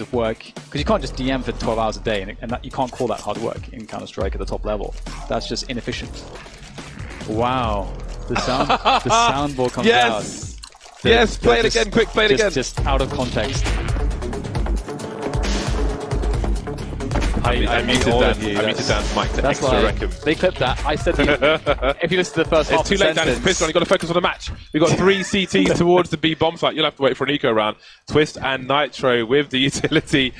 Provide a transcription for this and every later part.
of work, because you can't just DM for 12 hours a day, and that, you can't call that hard work in Counter-Strike at the top level. That's just inefficient. Wow, the soundboard comes out. Yes, play it again, quick, play it again. Just out of context. I muted Dan's mic to extra wreck him. They clipped that. I said to you, if you listen to the first half it's too late, Dan. It's pissed on. You've got to focus on the match. We've got 3 CTs towards the B bomb site. You'll have to wait for an eco round. Twist and Nitro with the utility.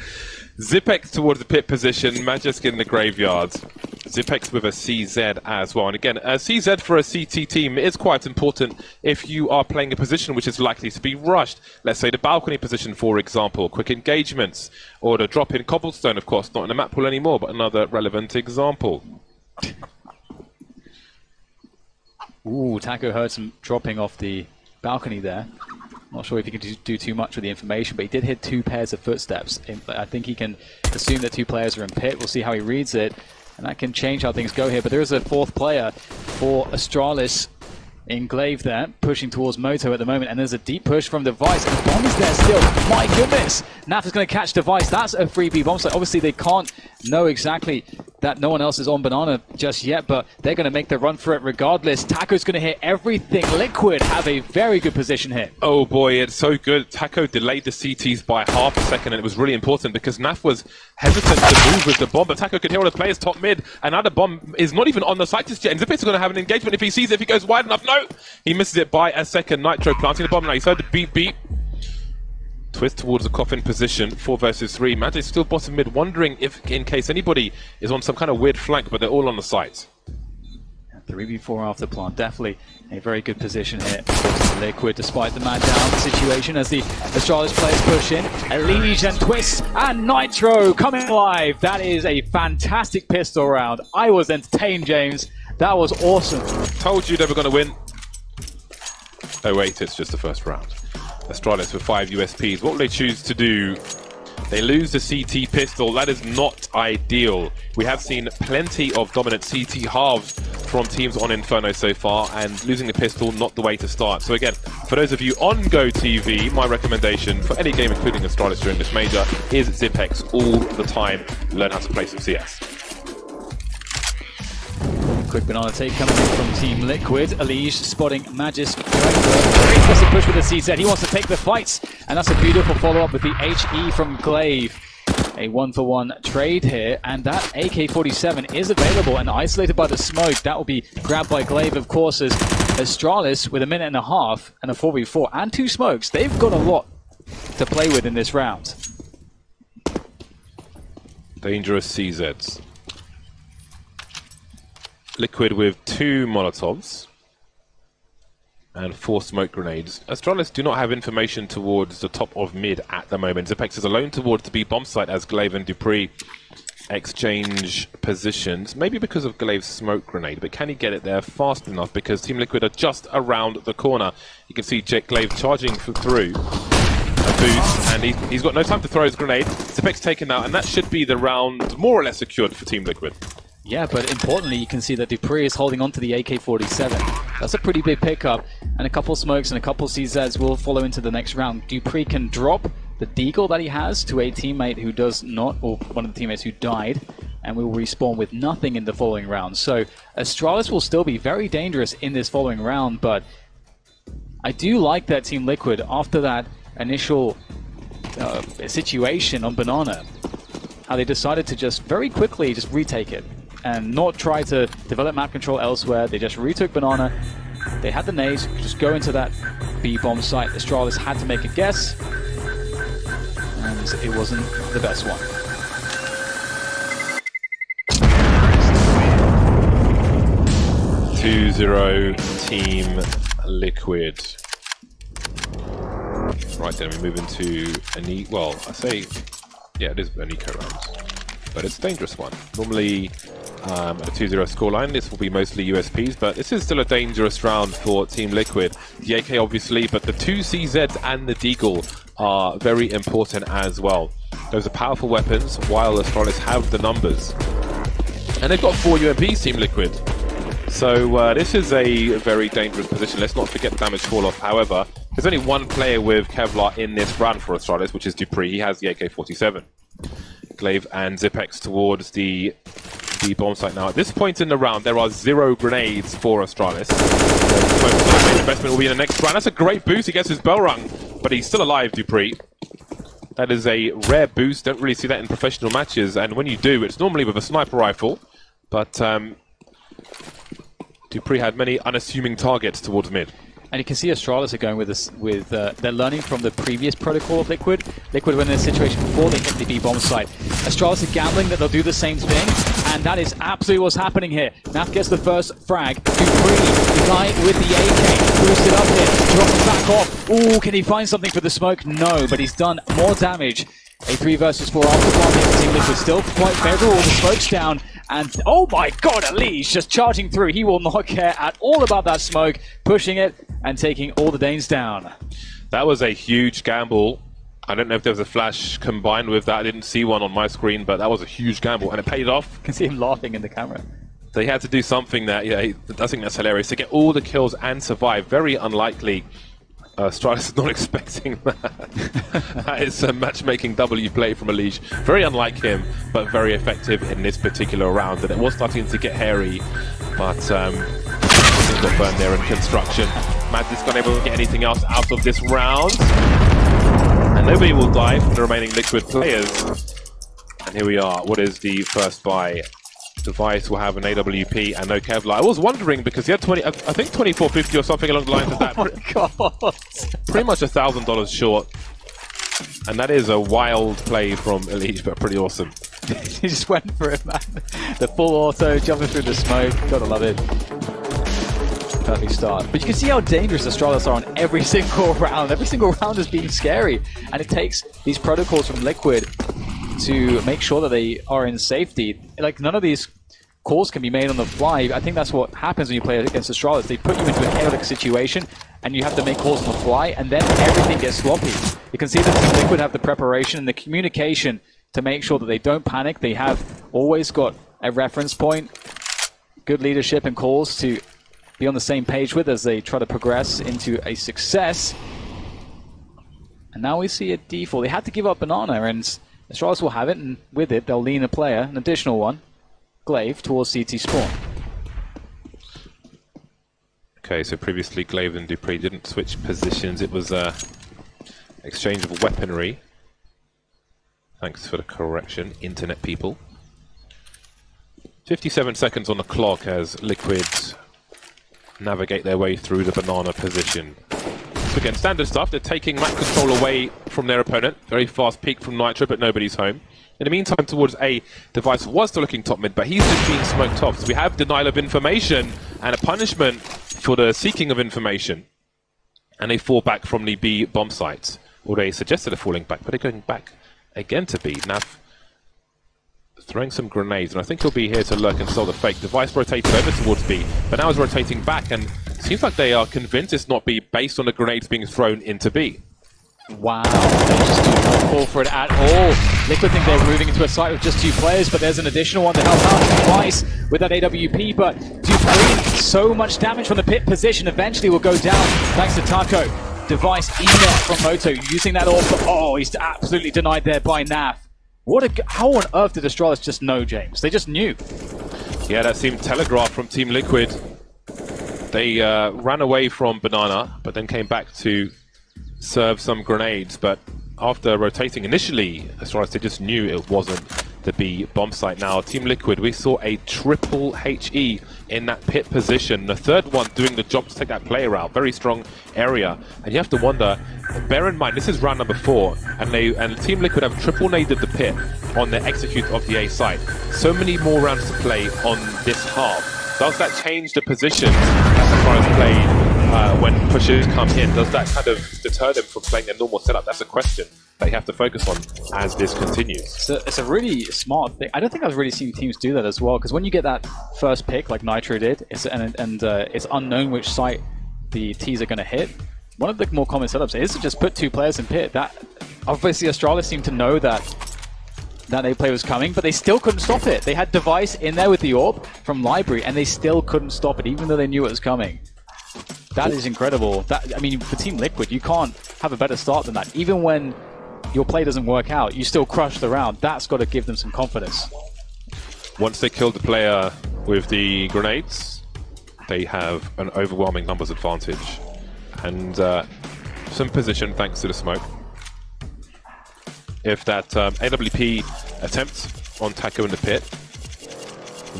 Zipex towards the pit position. Magisk in the graveyard. Zipex with a CZ as well. And again, a CZ for a CT team is quite important if you are playing a position which is likely to be rushed. Let's say the balcony position, for example. Quick engagements. Or the drop in cobblestone, of course. Not in the map pool anymore, but another relevant example. Ooh, Taco heard some dropping off the balcony there. Not sure if he can do too much with the information, but he did hit 2 pairs of footsteps. I think he can assume that 2 players are in pit. We'll see how he reads it, and that can change how things go here. But there is a 4th player for Astralis in Glaive there, pushing towards Moto at the moment, and there's a deep push from Device, and the bomb is there still. My goodness! Naf is going to catch Device. That's a free B bomb site. Obviously, they can't know exactly that no one else is on Banana just yet, but they're going to make the run for it regardless. Taco's going to hit everything. Liquid have a very good position here. Oh boy, it's so good. Taco delayed the CTs by half a second, and it was really important because Naf was hesitant to move with the bomb, but Taco could hear all the players top mid, and now the bomb is not even on the site just yet, and Zipex is going to have an engagement if he sees it, if he goes wide enough. No! He misses it by a second. Nitro planting the bomb now. He's heard the beep beep. Twist towards the coffin position, 4 versus 3. Magic still bottom mid, wondering if, in case anybody is on some kind of weird flank, but they're all on the site. 3v4 after plant, definitely a very good position here for Liquid, despite the man down situation as the Astralis players push in. Elige and Twist and Nitro coming live. That is a fantastic pistol round. I was entertained, James. That was awesome. Told you they were going to win. Oh wait, it's just the first round. Astralis with 5 USPs. What will they choose to do? They lose the CT pistol. That is not ideal. We have seen plenty of dominant CT halves from teams on Inferno so far, and losing the pistol, not the way to start. So again, for those of you on Go TV, my recommendation for any game, including Astralis during this major, is Zipex all the time. Learn how to play some CS. Quick banana take coming in from Team Liquid. Elige spotting Magisk. Very aggressive push with the CZ. He wants to take the fights, and that's a beautiful follow-up with the HE from Glaive. A 1-for-1 trade here, and that AK-47 is available and isolated by the smoke. That will be grabbed by Glaive, of course, as Astralis with 1.5 minutes and a 4v4 and 2 smokes. They've got a lot to play with in this round. Dangerous CZs. Liquid with 2 Molotovs and 4 smoke grenades. Astralis do not have information towards the top of mid at the moment. Zipex is alone towards the B bomb site as Glaive and Dupree exchange positions. Maybe because of Glaive's smoke grenade, but can he get it there fast enough? Because Team Liquid are just around the corner. You can see Glaive charging through. A boost, and he's got no time to throw his grenade. Zipex taken out, and that should be the round more or less secured for Team Liquid. Yeah, but importantly, you can see that Dupree is holding on to the AK-47. That's a pretty big pickup, and a couple smokes and a couple CZs will follow into the next round. Dupree can drop the deagle that he has to a teammate who does not, or one of the teammates who died, and we will respawn with nothing in the following round. So Astralis will still be very dangerous in this following round, but I do like that Team Liquid, after that initial situation on Banana, how they decided to just very quickly just retake it and not try to develop map control elsewhere. They just retook Banana. They had the nades, just go into that B-bomb site. Astralis had to make a guess, and it wasn't the best one. Team Liquid. Right, then we move into a well, I say, yeah, it is an eco round, but it's a dangerous one. Normally, at a 2-0 scoreline, this will be mostly USPs, but this is still a dangerous round for Team Liquid. The AK, obviously, but the 2 CZs and the deagle are very important as well. Those are powerful weapons, while Astralis have the numbers. And they've got 4 UMPs, Team Liquid. So this is a very dangerous position. Let's not forget the damage fall-off. However, There's only one player with Kevlar in this round for Astralis, which is Dupree. He has the AK-47. Glaive and Zipex towards the bomb site now. At this point in the round, there are 0 grenades for Astralis. The main investment will be in the next round. That's a great boost. He gets his bell rung, but he's still alive, Dupree. That is a rare boost. Don't really see that in professional matches, and when you do, it's normally with a sniper rifle. But Dupree had many unassuming targets towards mid. And you can see Astralis are going with this. They're learning from the previous protocol of Liquid. Liquid were in a situation before they hit the B bomb site. Astralis are gambling that they'll do the same thing, and that is absolutely what's happening here. Naf gets the first frag. Dupree, the guy with the AK, boosted up here, drops it back off. Ooh, can he find something for the smoke? No, but he's done more damage. A 3 versus 4 after one hit. Team Liquid still quite favorable. The smoke's down. And oh my god, Elise just charging through. He will not care at all about that smoke, pushing it and taking all the Danes down. That was a huge gamble. I don't know if there was a flash combined with that. I didn't see one on my screen, but that was a huge gamble, and it paid off. You can see him laughing in the camera. They had to do something that, yeah, I think that's hilarious. To get all the kills and survive, very unlikely. Astralis is not expecting that. That is a matchmaking W play from Elise. Very unlike him, but very effective in this particular round. And it was starting to get hairy, but things got burned there in construction. Madness not able to get anything else out of this round. And nobody will die from the remaining Liquid players. And here we are. What is the first buy? Device will have an AWP and no Kevlar. I was wondering because he had 20, I think 2450 or something along the lines of that. Oh my god! Pretty much $1,000 short, and that is a wild play from Elite, but pretty awesome. He just went for it, man. The full auto, jumping through the smoke. Gotta love it. Perfect start. But you can see how dangerous Astralis are on every single round. Every single round is being scary, and it takes these protocols from Liquid to make sure that they are in safety. Like, none of these calls can be made on the fly. I think that's what happens when you play against Astralis. They put you into a chaotic situation, and you have to make calls on the fly, and then everything gets sloppy. You can see that Team Liquid have the preparation and the communication to make sure that they don't panic. They have always got a reference point, good leadership and calls to be on the same page with as they try to progress into a success. And now we see a default. They had to give up Banana, and Astralis will have it, and with it, they'll lean a player, an additional one, Glaive, towards CT spawn. Okay, so previously Glaive and Dupree didn't switch positions. It was exchange of weaponry. Thanks for the correction, internet people. 57 seconds on the clock as Liquid navigate their way through the Banana position. So again, standard stuff. They're taking map control away from their opponent. Very fast peek from Nitro, but nobody's home. In the meantime, towards A, Device was still looking top mid, but he's just being smoked off. So we have denial of information and a punishment for the seeking of information. And they fall back from the B bomb site. Or they suggested they're falling back, but they're going back again to B. Nav throwing some grenades, and I think he'll be here to lurk and sell the fake. Device rotated over towards B, but now is rotating back, and it seems like they are convinced it's not B based on the grenades being thrown into B. Wow, they just do not fall for it at all. Liquid think they're moving into a site with just 2 players, but there's an additional one to help out. Device with that AWP, but Dupree, so much damage from the pit position, eventually will go down thanks to Taco. Device email from Moto, using that orb, but oh, he's absolutely denied there by Naf. How on earth did Astralis just know, James? They just knew. Yeah, that seemed telegraphed from Team Liquid. They ran away from Banana, but then came back to serve some grenades. But after rotating initially, Astralis, they just knew it wasn't the B bomb site. Now, Team Liquid, we saw a triple HE in that pit position. The third one doing the job to take that player out. Very strong area. And you have to wonder, bear in mind, this is round number 4, and Team Liquid have triple naded the pit on the execute of the A site. So many more rounds to play on this half. Does that change the position as far as played when pushes come in? Does that kind of deter them from playing their normal setup? That's a question that you have to focus on as this continues. So it's a really smart thing. I don't think I've really seen teams do that as well, because when you get that first pick, like Nitro did, it's unknown which site the T's are going to hit. One of the more common setups is to just put 2 players in pit. That obviously Astralis seemed to know that A play was coming, but they still couldn't stop it. They had Device in there with the orb from Library, and they still couldn't stop it, even though they knew it was coming. That is incredible. I mean, for Team Liquid, you can't have a better start than that. Even when your play doesn't work out, you still crush the round. That's got to give them some confidence. Once they killed the player with the grenades, they have an overwhelming numbers advantage. And some position thanks to the smoke. If that AWP attempt on Taco in the pit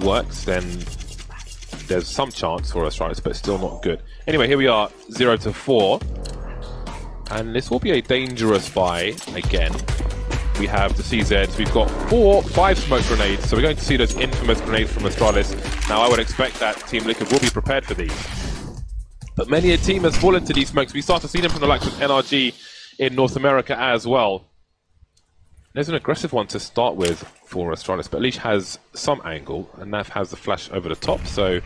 works, then there's some chance for Astralis, but still not good. Anyway, here we are, 0-4. And this will be a dangerous buy again. We have the CZs, we've got 5 smoke grenades, so we're going to see those infamous grenades from Astralis. Now I would expect that Team Liquid will be prepared for these. But many a team has fallen to these smokes. We start to see them from the likes of NRG in North America as well. There's an aggressive one to start with for Astralis, but Leash has some angle, and Nav has the flash over the top, so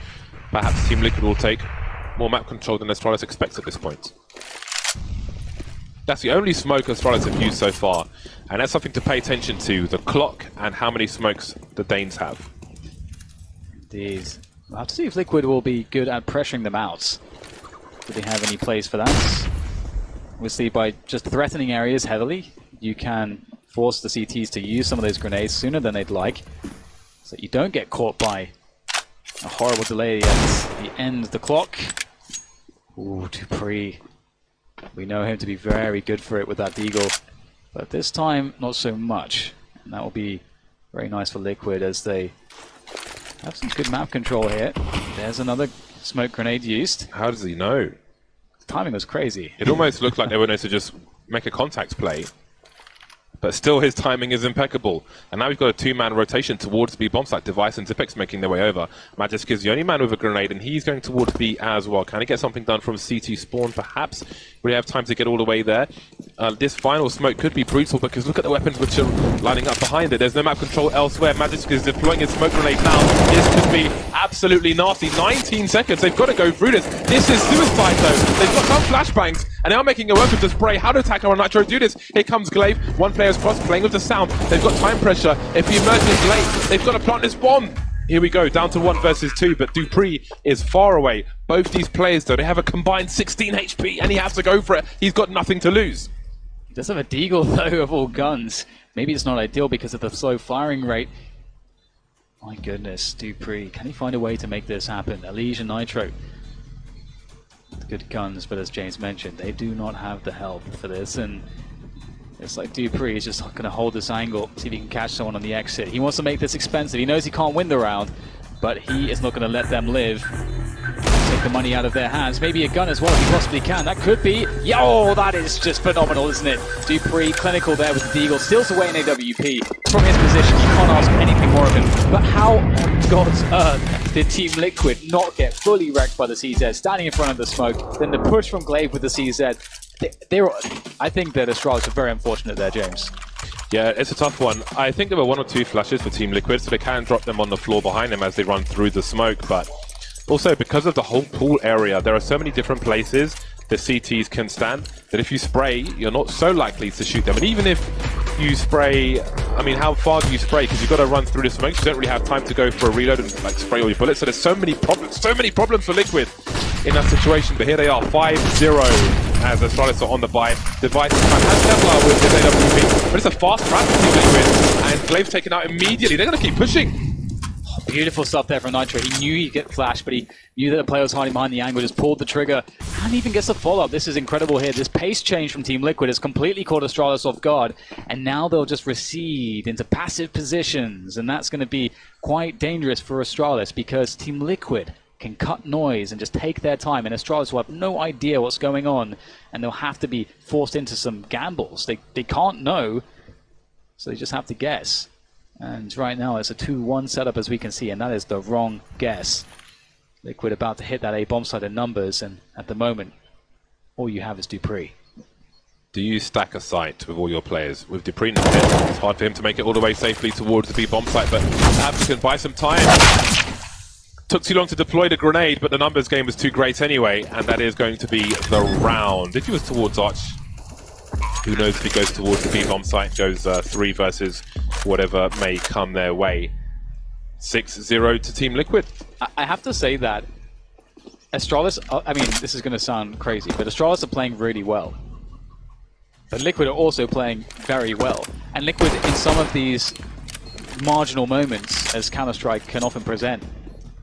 perhaps Team Liquid will take more map control than Astralis expects at this point. That's the only smoke Astralis have used so far, and that's something to pay attention to, the clock and how many smokes the Danes have. Indeed. We'll have to see if Liquid will be good at pressuring them out. Do they have any plays for that? Obviously, by just threatening areas heavily, you can force the CTs to use some of those grenades sooner than they'd like, so that you don't get caught by a horrible delay at the end of the clock. Ooh, dupreeh. We know him to be very good for it with that deagle, but this time not so much. And that will be very nice for Liquid as they have some good map control here. There's another smoke grenade used. How does he know? The timing was crazy. It almost looked like they were going to just make a contact play. But still, his timing is impeccable. And now we've got a 2-man rotation towards B bomb site. Device and Zipex making their way over. Magisk is the only man with a grenade, and he's going towards B as well. Can he get something done from CT spawn, perhaps? Will he have time to get all the way there? This final smoke could be brutal, because look at the weapons which are lining up behind it. There's no map control elsewhere. Magisk is deploying his smoke grenade now. This could be absolutely nasty. 19 seconds. They've got to go through this. This is suicide, though. They've got some flashbangs, and they are making it work with the spray. How do Taco and Nitro do this? Here comes Glaive. One player's cross, playing with the sound. They've got time pressure. If he emerges late, they've got to plant this bomb. Here we go, down to 1 versus 2, but dupreeh is far away. Both these players, though, they have a combined 16 HP, and he has to go for it. He's got nothing to lose. He does have a deagle, though, of all guns. Maybe it's not ideal because of the slow firing rate. My goodness, dupreeh. Can he find a way to make this happen? Elige and Nitro. Good guns, but as James mentioned, they do not have the help for this, and it's like dupreeh is just going to hold this angle, see if he can catch someone on the exit. He wants to make this expensive. He knows he can't win the round, but he is not going to let them live. Take the money out of their hands. Maybe a gun as well if he possibly can. That could be. Yo, that is just phenomenal, isn't it? dupreeh, clinical there with the deagle. Steals away an AWP. From his position, you can't ask anything more of him. But how on God's earth did Team Liquid not get fully wrecked by the CZ, standing in front of the smoke? Then the push from Glaive with the CZ. I think that Astralis are very unfortunate there, James. Yeah, it's a tough one. I think there were 1 or 2 flashes for Team Liquid, so they can drop them on the floor behind them as they run through the smoke. But also, because of the whole pool area, there are so many different places the CTs can stand that if you spray, you're not so likely to shoot them. And even if you spray, I mean, how far do you spray? Because you've got to run through the smoke. You don't really have time to go for a reload and like spray all your bullets. So there's so many problems for Liquid in that situation. But here they are, 5-0 as Astralis are on the buy. Device has Templar with his AWP, but it's a fast round for Team Liquid, and Glaive's taken out immediately. They're going to keep pushing. Beautiful stuff there from Nitro. He knew he'd get flashed, but he knew that the player was hiding behind the angle, just pulled the trigger, and even gets a follow-up. This is incredible here. This pace change from Team Liquid has completely caught Astralis off guard, and now they'll just recede into passive positions, and that's going to be quite dangerous for Astralis, because Team Liquid can cut noise and just take their time, and Astralis will have no idea what's going on, and they'll have to be forced into some gambles. They can't know, so they just have to guess. And right now it's a 2-1 setup, as we can see, and that is the wrong guess. Liquid about to hit that A bomb site in numbers, and at the moment, all you have is dupreeh. Do you stack a site with all your players? With dupreeh in the pit, it's hard for him to make it all the way safely towards the B bomb site, but perhaps he can buy some time. Took too long to deploy the grenade, but the numbers game was too great anyway, and that is going to be the round. If he was towards Arch, who knows if he goes towards the B bomb site, goes 3 versus whatever may come their way. 6-0 to Team Liquid. I have to say that Astralis, I mean, this is going to sound crazy, but Astralis are playing really well. But Liquid are also playing very well. And Liquid, in some of these marginal moments, as Counter-Strike can often present,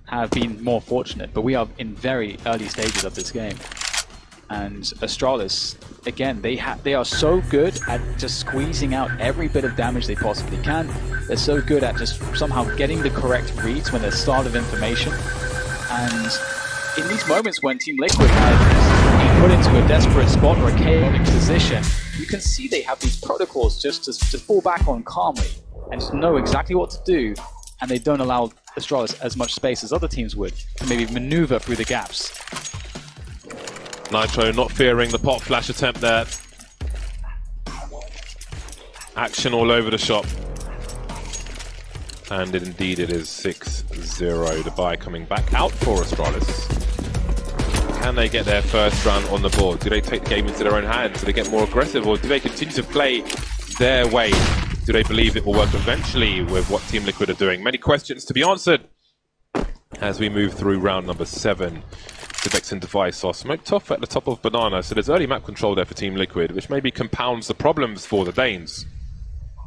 have been more fortunate. But we are in very early stages of this game. And Astralis, again, they are so good at just squeezing out every bit of damage they possibly can. They're so good at just somehow getting the correct reads when there's start of information. And in these moments when Team Liquid has been put into a desperate spot or a chaotic position, you can see they have these protocols just to fall back on calmly and just know exactly what to do, and they don't allow Astralis as much space as other teams would to maybe maneuver through the gaps. Nitro not fearing the pop flash attempt there. Action all over the shop. And indeed it is 6-0. The buy coming back out for Astralis. Can they get their first round on the board? Do they take the game into their own hands? Do they get more aggressive, or do they continue to play their way? Do they believe it will work eventually with what Team Liquid are doing? Many questions to be answered as we move through round number 7. Vex and Device are smoked off at the top of Banana, so there's early map control there for Team Liquid, which maybe compounds the problems for the Danes.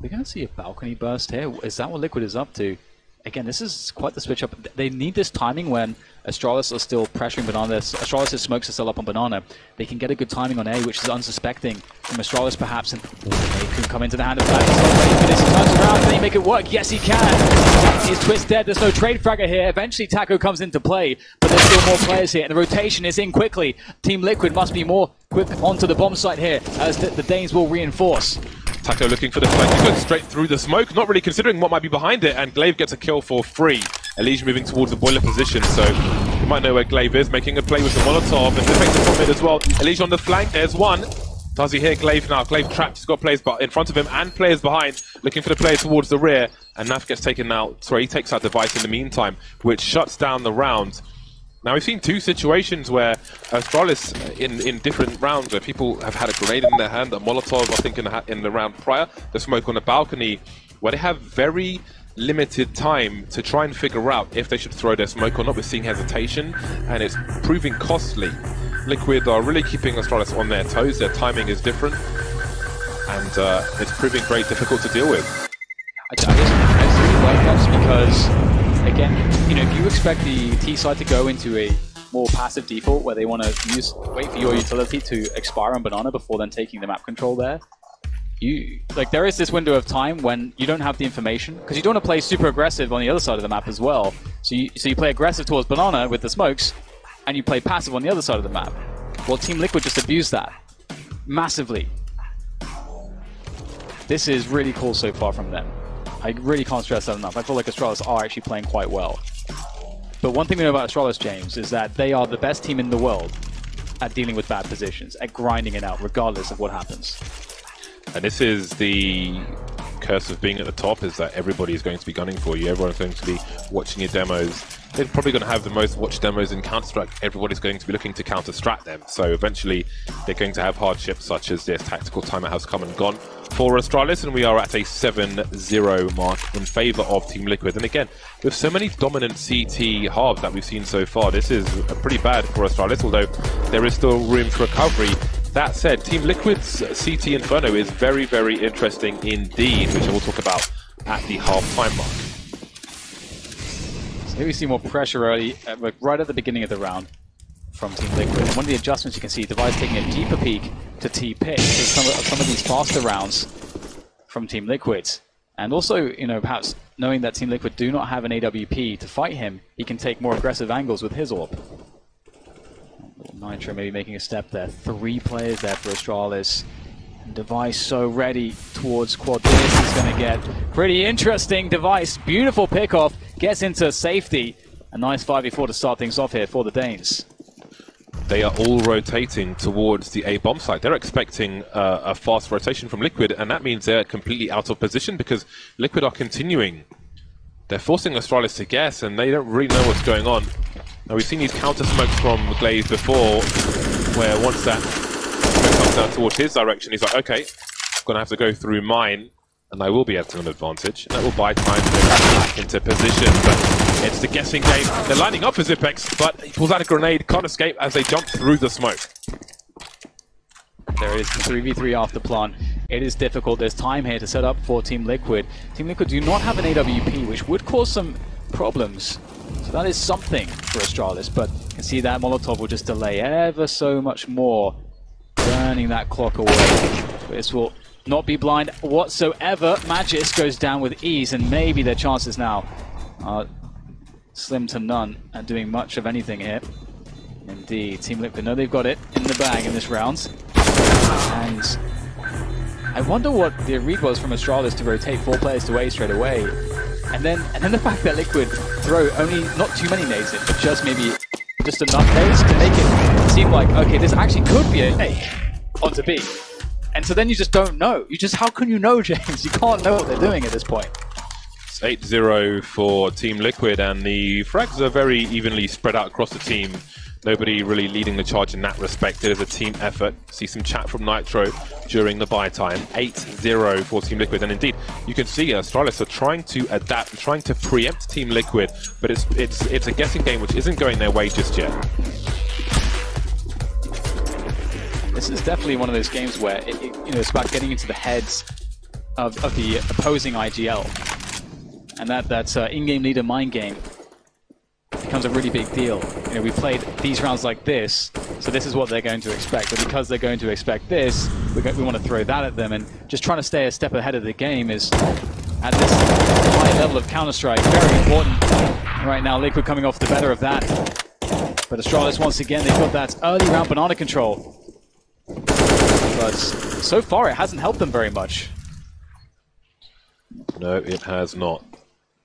We're going to see a balcony burst here. Is that what Liquid is up to? Again, this is quite the switch up. They need this timing when Astralis are still pressuring Banana. Astralis' smokes are still up on Banana. They can get a good timing on A, which is unsuspecting from Astralis perhaps, and they can come into the hand of that. He's not ready for this. He turns around. Can he make it work? Yes, he can. Is Twist dead? There's no trade fragger here. Eventually, Taco comes into play, but there's still more players here, and the rotation is in quickly. Team Liquid must be more quick onto the bomb site here, as the Danes will reinforce. Taco looking for the flank. He goes straight through the smoke, not really considering what might be behind it, and Glaive gets a kill for free. Elige moving towards the boiler position, so you might know where Glaive is, making a play with the Molotov, and this makes it from mid as well. Elige on the flank, there's one. Does he hear Glaive now? Glaive trapped, he's got players in front of him and players behind, looking for the player towards the rear, and Naf gets taken out. Sorry, he takes out Device in the meantime, which shuts down the round. Now, we've seen two situations where Astralis in different rounds where people have had a grenade in their hand, a Molotov, I think, in the round prior, the smoke on the balcony, where they have very limited time to try and figure out if they should throw their smoke or not. We're seeing hesitation, and it's proving costly. Liquid are really keeping Astralis on their toes. Their timing is different, and it's proving very difficult to deal with. I just really like that because, again, you know, if you expect the T side to go into a more passive default where they want to wait for your utility to expire on Banana before then taking the map control there, there is this window of time when you don't have the information, because you don't want to play super aggressive on the other side of the map as well. So you play aggressive towards Banana with the smokes, and you play passive on the other side of the map. Well, Team Liquid just abused that massively. This is really cool so far from them. I really can't stress that enough. I feel like Astralis are actually playing quite well. But one thing we know about Astralis, James, is that they are the best team in the world at dealing with bad positions, at grinding it out regardless of what happens. And this is the curse of being at the top, is that everybody is going to be gunning for you. Everyone's going to be watching your demos. They're probably going to have the most watched demos in Counter-Strike. Everybody's going to be looking to counter-strat them. So eventually they're going to have hardships such as this. Tactical timeout has come and gone for Astralis, and we are at a 7-0 mark in favor of Team Liquid. And again, with so many dominant CT halves that we've seen so far, this is pretty bad for Astralis, although there is still room for recovery. That said, Team Liquid's CT Inferno is very, very interesting indeed, which I will talk about at the half-time mark. So here we see more pressure early, right at the beginning of the round from Team Liquid. And one of the adjustments you can see, Device taking a deeper peek to T-pick. So some of these faster rounds from Team Liquid. And also, you know, perhaps knowing that Team Liquid do not have an AWP to fight him, he can take more aggressive angles with his AWP. Nitro maybe making a step there. 3 players there for Astralis. And Device so ready towards quad. This is going to get pretty interesting. Device, beautiful pickoff, gets into safety. A nice 5v4 to start things off here for the Danes. They are all rotating towards the A bomb site. They're expecting a fast rotation from Liquid, and that means they're completely out of position because Liquid are continuing. They're forcing Astralis to guess, and they don't really know what's going on. Now, we've seen these counter smokes from Glaive before, where once that smoke comes down towards his direction, he's like, okay, I'm going to have to go through mine. And I will be at an advantage. And that will buy time to get back into position. But it's the guessing game. They're lining up for Zipex, but he pulls out a grenade, can't escape as they jump through the smoke. There it is, the 3v3 after plant. It is difficult. There's time here to set up for Team Liquid. Team Liquid do not have an AWP, which would cause some problems. So that is something for Astralis, but you can see that Molotov will just delay ever so much more, burning that clock away. This will not be blind whatsoever. Magis goes down with ease, and maybe their chances now are slim to none at doing much of anything here. Indeed, Team Liquid know they've got it in the bag in this round. And I wonder what the read was from Astralis to rotate 4 players to A straight away. And then the fact that Liquid throw only not too many nades in, but just maybe just enough nades to make it seem like, okay, this actually could be an A onto B. And so then you just don't know. How can you know, James? You can't know what they're doing at this point. It's 8-0 for Team Liquid, and the frags are very evenly spread out across the team. Nobody really leading the charge in that respect. It is a team effort. See some chat from Nitro during the buy time. 8-0 for Team Liquid, and indeed, you can see Astralis are trying to adapt, trying to preempt Team Liquid, but it's a guessing game which isn't going their way just yet. This is definitely one of those games where it's about getting into the heads of the opposing IGL, and that in-game leader mind game becomes a really big deal. We played these rounds like this, so this is what they're going to expect. But because they're going to expect this, we want to throw that at them, and just trying to stay a step ahead of the game is, at this high level of Counter-Strike, very important. Right now, Liquid coming off the better of that. But Astralis, once again, they've got that early round banana control. But so far, it hasn't helped them very much. No, it has not.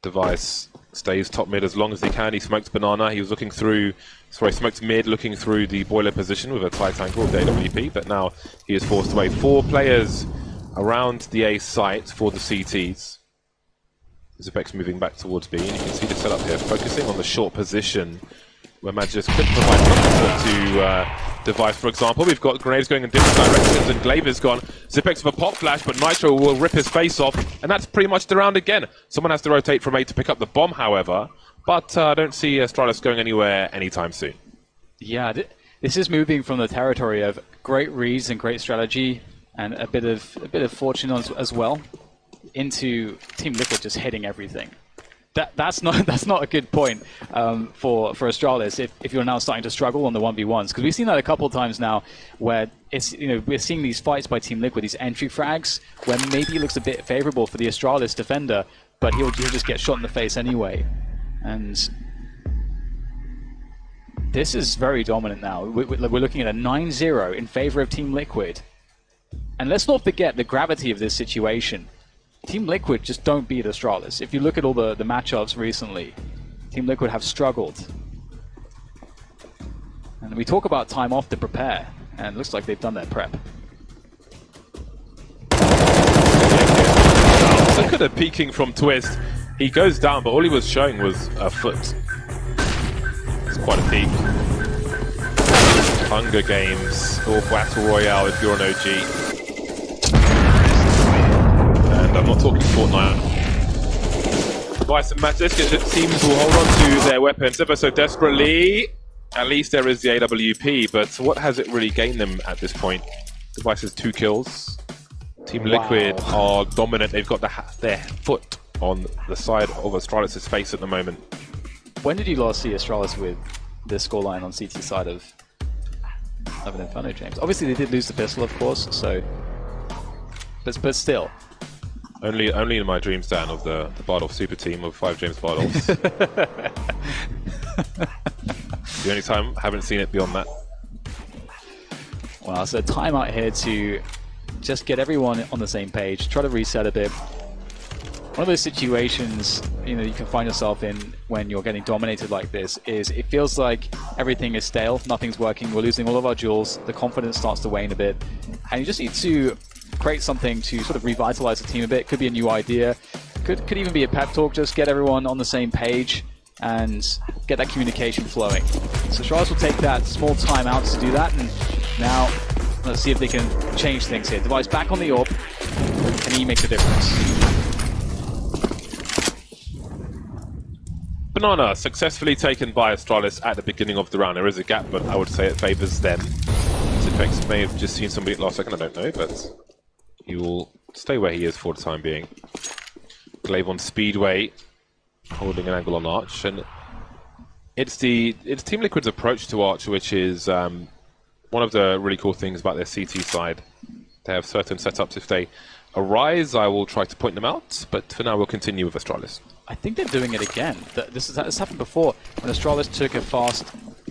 Device stays top mid as long as he can. He smoked banana. He was looking through, smoked mid, looking through the boiler position with a tight angle of the AWP, but now he is forced away. 4 players around the A site for the CTs. Zipex moving back towards B, and you can see the setup here, focusing on the short position where Magis couldn't provide comfort to Device, for example. We've got grenades going in different directions, and Glaive is gone. Zipex with a pop flash, but Nitro will rip his face off, and that's pretty much the round again. Someone has to rotate from A to pick up the bomb, however, but I don't see Astralis going anywhere anytime soon. Yeah, this is moving from the territory of great reads and great strategy, and a bit of fortune as well, into Team Liquid just hitting everything. That's not a good point for Astralis if you're now starting to struggle on the 1v1s, because we've seen that a couple of times now where it's we're seeing these fights by Team Liquid, these entry frags where maybe it looks a bit favorable for the Astralis defender, but he'll just get shot in the face anyway. And this is very dominant now. We're looking at a 9-0 in favor of Team Liquid, and let's not forget the gravity of this situation. Team Liquid just don't beat Astralis. If you look at all the matchups recently, Team Liquid have struggled. And we talk about time off to prepare, and it looks like they've done their prep. Look at the peeking from Twist. He goes down, but all he was showing was a foot. It's quite a peek. Hunger Games or Battle Royale if you're an OG. I'm not talking Fortnite. Device and Magis, it seems, will hold on to their weapons ever so desperately. At least there is the AWP, but what has it really gained them at this point? Device has 2 kills. Team Liquid are dominant. They've got their foot on the side of Astralis' face at the moment. When did you last see Astralis with this scoreline on CT side of an Inferno, James? Obviously, they did lose the pistol, of course, so... But still... Only in my dream stand of the Bardolph super team of 5 James Bardolphs. The only time I haven't seen it beyond that. Well, so timeout here to just get everyone on the same page, try to reset a bit. One of those situations you can find yourself in when you're getting dominated like this is it feels like everything is stale, nothing's working, we're losing all of our jewels, the confidence starts to wane a bit, and you just need to create something to sort of revitalize the team a bit. Could be a new idea, could even be a pep talk, just get everyone on the same page and get that communication flowing. So Astralis will take that small time out to do that, and now let's see if they can change things here. Device back on the AWP, Can he make the difference? Banana successfully taken by Astralis at the beginning of the round. There is a gap, but I would say it favors them. Zipex may have just seen somebody at last second, I don't know, but he will stay where he is for the time being. Glaive on Speedway, holding an angle on Arch, and it's Team Liquid's approach to Arch, which is one of the really cool things about their CT side. They have certain setups. If they arise, I will try to point them out, but for now we'll continue with Astralis. I think they're doing it again. This has happened before. When Astralis took a fast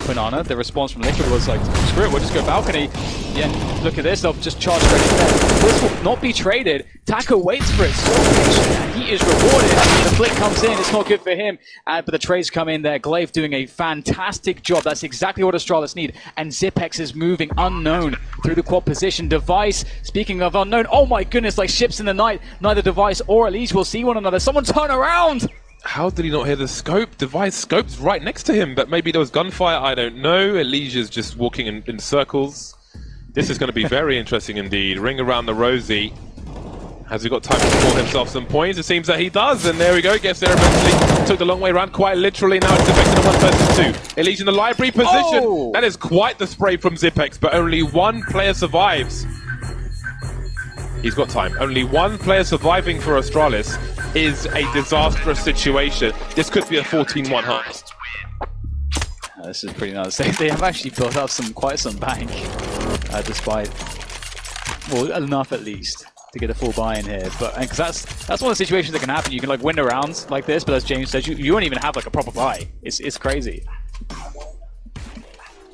Banana, the response from Liquid was like, screw it, we'll just go balcony. Yeah, look at this, they'll just charge straight in there. This will not be traded. Taco waits for it so patient, and he is rewarded. The flick comes in, it's not good for him. But the trades come in there. Glaive doing a fantastic job. That's exactly what Astralis need. And Zipex is moving unknown through the quad position. Device, speaking of unknown, oh my goodness, like ships in the night. Neither Device or Elise will see one another. Someone turn around! How did he not hear the scope? Device scope's right next to him, but maybe there was gunfire, I don't know. Elisia's just walking in circles. This is going to be very interesting indeed. Ring around the rosy. Has he got time to score himself some points? It seems that he does, and there we go. Gets there eventually. Took the long way around, quite literally. Now it's affecting a 1 versus 2. Elise in the library position. Oh! That is quite the spray from Zipex, but only one player survives. He's got time. Only one player surviving for Astralis is a disastrous situation. This could be a 14-1 heist. This is pretty nice. They have actually built up quite some bank, despite, well, enough at least to get a full buy-in here. But because that's one of the situations that can happen. You can like win arounds like this, but as James says, you won't even have like a proper buy. It's crazy.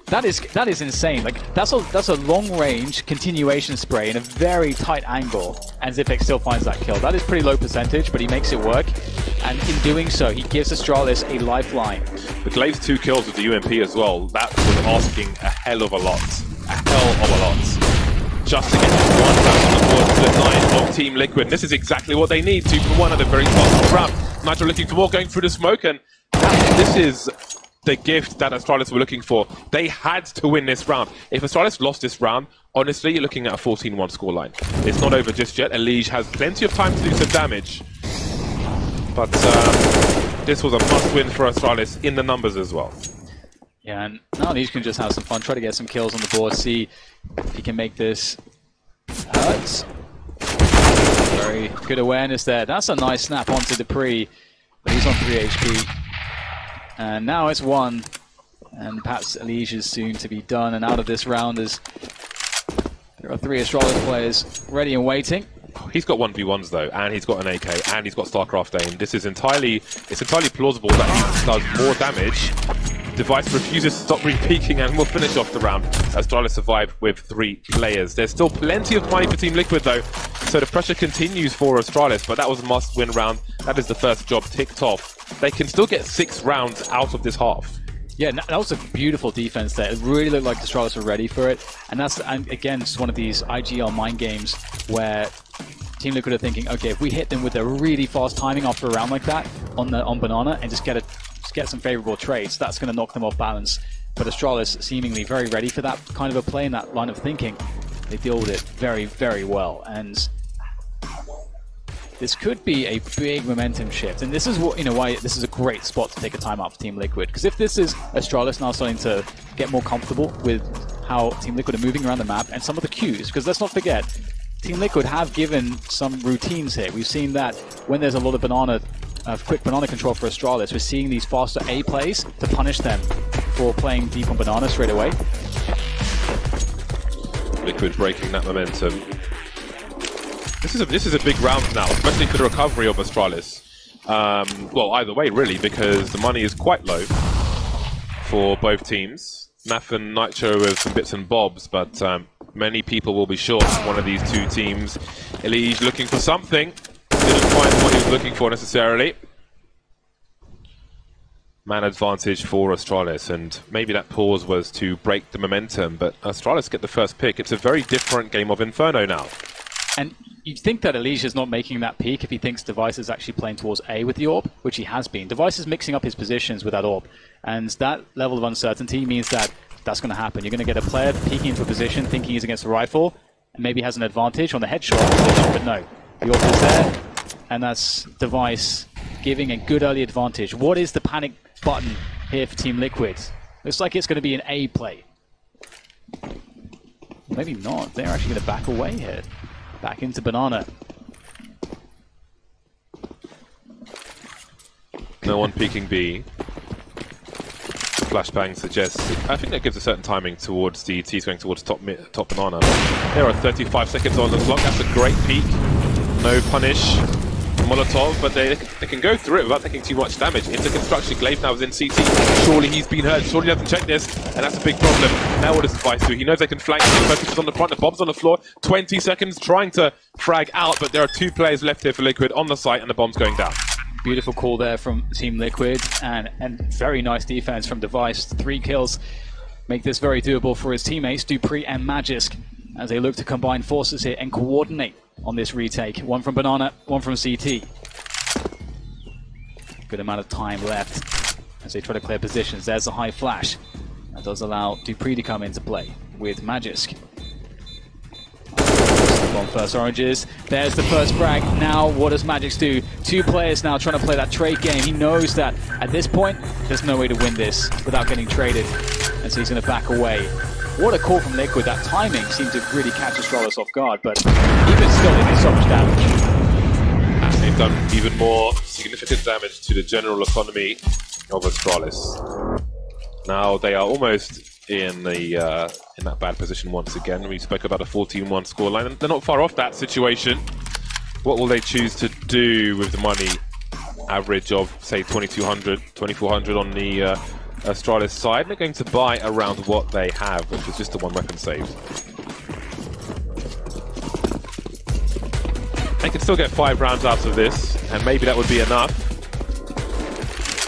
That is insane. Like that's a long range continuation spray in a very tight angle, and Zipex still finds that kill. That is pretty low percentage, but he makes it work, and in doing so, he gives Astralis a lifeline. The Glaive's 2 kills with the UMP as well. That was asking a hell of a lot, just to get this one round on the board to the 9 of Team Liquid. And this is exactly what they need. 2 for 1 at a very fast round. Nitro looking for more, going through the smoke, and this is the gift that Astralis were looking for. They had to win this round. If Astralis lost this round, honestly, you're looking at a 14-1 scoreline. It's not over just yet. Elige has plenty of time to do some damage. But this was a must-win for Astralis in the numbers as well. Yeah, and now Elige can just have some fun, try to get some kills on the board, see if he can make this hurt. Very good awareness there. That's a nice snap onto Dupree, but he's on 3 HP. And now it's 1, and perhaps Elige is soon to be done and out of this round as there are 3 Astralis players ready and waiting. He's got 1v1s though, and he's got an AK, and he's got StarCraft aim. This is entirely plausible that he does more damage. Device refuses to stop re-peaking and will finish off the round. Astralis survived with 3 players. There's still plenty of money for Team Liquid though, so the pressure continues for Astralis, but that was a must-win round. That is the first job ticked off. They can still get 6 rounds out of this half. Yeah, that was a beautiful defense there. It really looked like Astralis were ready for it. And again, just one of these IGL mind games where Team Liquid are thinking, okay, if we hit them with a really fast timing after a round like that on Banana and just get some favorable trades, that's going to knock them off balance. But Astralis seemingly very ready for that kind of a play in that line of thinking. They deal with it very, very well. And this could be a big momentum shift, and this is what, why this is a great spot to take a timeout for Team Liquid. Because if this is Astralis now starting to get more comfortable with how Team Liquid are moving around the map and some of the cues, because let's not forget, Team Liquid have given some routines here. We've seen that when there's a lot of quick banana control for Astralis, we're seeing these faster A plays to punish them for playing deep on banana straight away. Liquid breaking that momentum. This is a big round now, especially for the recovery of Astralis. Well, either way, really, because the money is quite low for both teams. Naf and Nitro with some bits and bobs, but many people will be short one of these 2 teams. Elige looking for something. Didn't find what he was looking for necessarily. Man advantage for Astralis, and maybe that pause was to break the momentum, but Astralis get the first pick. It's a very different game of Inferno now. And you'd think that Elige is not making that peak if he thinks Device is actually playing towards A with the orb, which he has been. Device is mixing up his positions with that orb, and that level of uncertainty means that that's going to happen. You're going to get a player peeking into a position thinking he's against a rifle, and maybe has an advantage on the headshot position, but no. The AWP is there, and that's Device giving a good early advantage. What is the panic button here for Team Liquid? Looks like it's going to be an A play. Maybe not. They're actually going to back away here. Back into Banana. No one peeking B. Flashbang suggests, I think that gives a certain timing towards the T's going towards top Banana. There are 35 seconds on the clock. That's a great peek. No punish. Molotov, but they can go through it without taking too much damage. Into construction, Glaive now is in CT. Surely he's been hurt, surely he hasn't checked this, and that's a big problem. Now what does Device do? He knows they can flank him, focuses on the front, the bomb's on the floor, 20 seconds trying to frag out, but there are 2 players left here for Liquid on the site, and the bomb's going down. Beautiful call there from Team Liquid, and very nice defense from Device. 3 kills make this very doable for his teammates, dupreeh and Magisk, as they look to combine forces here and coordinate on this retake. One from Banana, one from CT. Good amount of time left as they try to clear positions. There's a high flash. That does allow dupreeh to come into play with Magisk. On first oranges. There's the first frag. Now what does Magisk do? 2 players now trying to play that trade game. He knows that at this point there's no way to win this without getting traded, and so he's going to back away. What a call from Liquid. That timing seemed to really catch Astralis off guard, but even still they did so much damage. And they've done even more significant damage to the general economy of Astralis. Now they are almost in that bad position once again. We spoke about a 14-1 scoreline, and they're not far off that situation. What will they choose to do with the money? Average of, say, 2,200, 2,400 on the Astralis side. They're going to buy around what they have, which is just the 1 weapon save. They can still get 5 rounds out of this, and maybe that would be enough.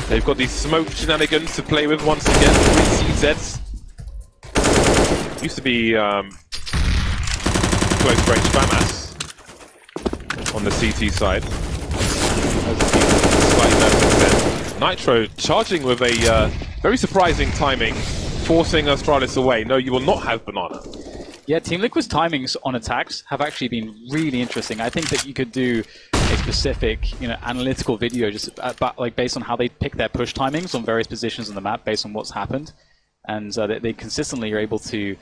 They've got these smoke shenanigans to play with once again. 3 CZs. Used to be close range FAMAS on the CT side. Slightly better since then. Nitro charging with a very surprising timing, forcing Astralis away. No, you will not have Banana. Yeah, Team Liquid's timings on attacks have actually been really interesting. I think that you could do a specific, analytical video just about, based on how they pick their push timings on various positions on the map based on what's happened, and they consistently are able to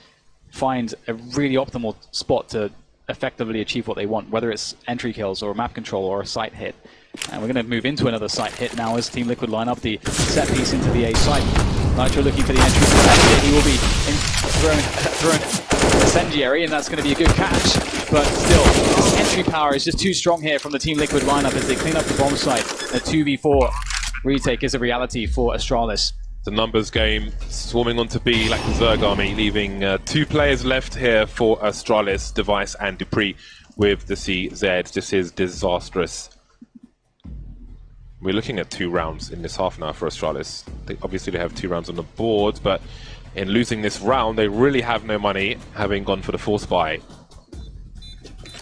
find a really optimal spot to effectively achieve what they want, whether it's entry kills or map control or a site hit. And we're going to move into another site hit now as Team Liquid line up the set piece into the A site. Nitro looking for the entry. He will be thrown incendiary, and that's going to be a good catch. But still, this entry power is just too strong here from the Team Liquid lineup as they clean up the bomb site. A 2v4 retake is a reality for Astralis. The numbers game swarming onto B like the Zerg army, leaving 2 players left here for Astralis, Device and dupreeh with the CZ. This is disastrous. We're looking at 2 rounds in this half now for Astralis. Obviously they have 2 rounds on the board, but in losing this round they really have no money, having gone for the force buy.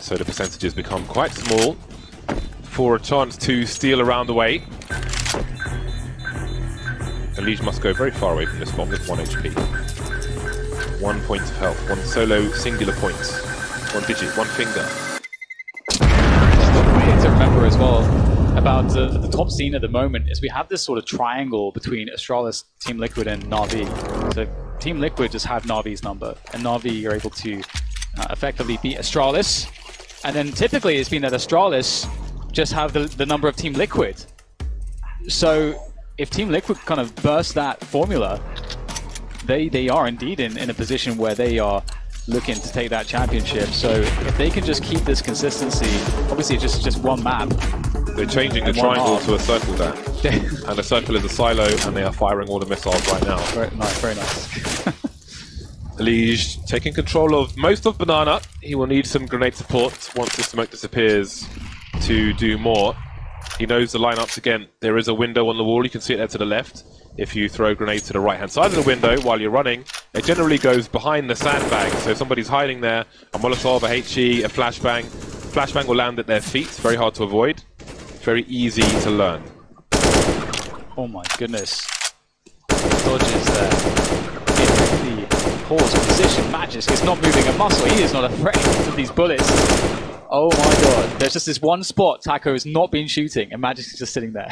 So the percentages become quite small for a chance to steal around the way. Liege must go very far away from this bomb with 1 HP. 1 point of health, 1 solo singular point, 1 digit, 1 finger. What we need to remember as well about the top scene at the moment is we have this sort of triangle between Astralis, Team Liquid and Na'Vi. So Team Liquid just have Na'Vi's number, and Na'Vi are able to effectively beat Astralis. And then typically it's been that Astralis just have the number of Team Liquid. So if Team Liquid kind of burst that formula, they are indeed in a position where they are looking to take that championship. So if they can just keep this consistency, obviously it's just 1 map. They're changing the triangle to a circle there. And the circle is a silo, and they are firing all the missiles right now. Very nice, very nice. Liege taking control of most of Banana. He will need some grenade support once the smoke disappears to do more. He knows the lineups again. There is a window on the wall. You can see it there to the left. If you throw grenades to the right-hand side of the window while you're running, it generally goes behind the sandbag. So if somebody's hiding there, a Molotov, a HE, a flashbang. Flashbang will land at their feet. It's very hard to avoid. Very easy to learn. Oh my goodness. Dodges there. In the pause position. Magisk is not moving a muscle. He is not afraid of these bullets. Oh my god. There's just this one spot Taco has not been shooting, and Magisk is just sitting there.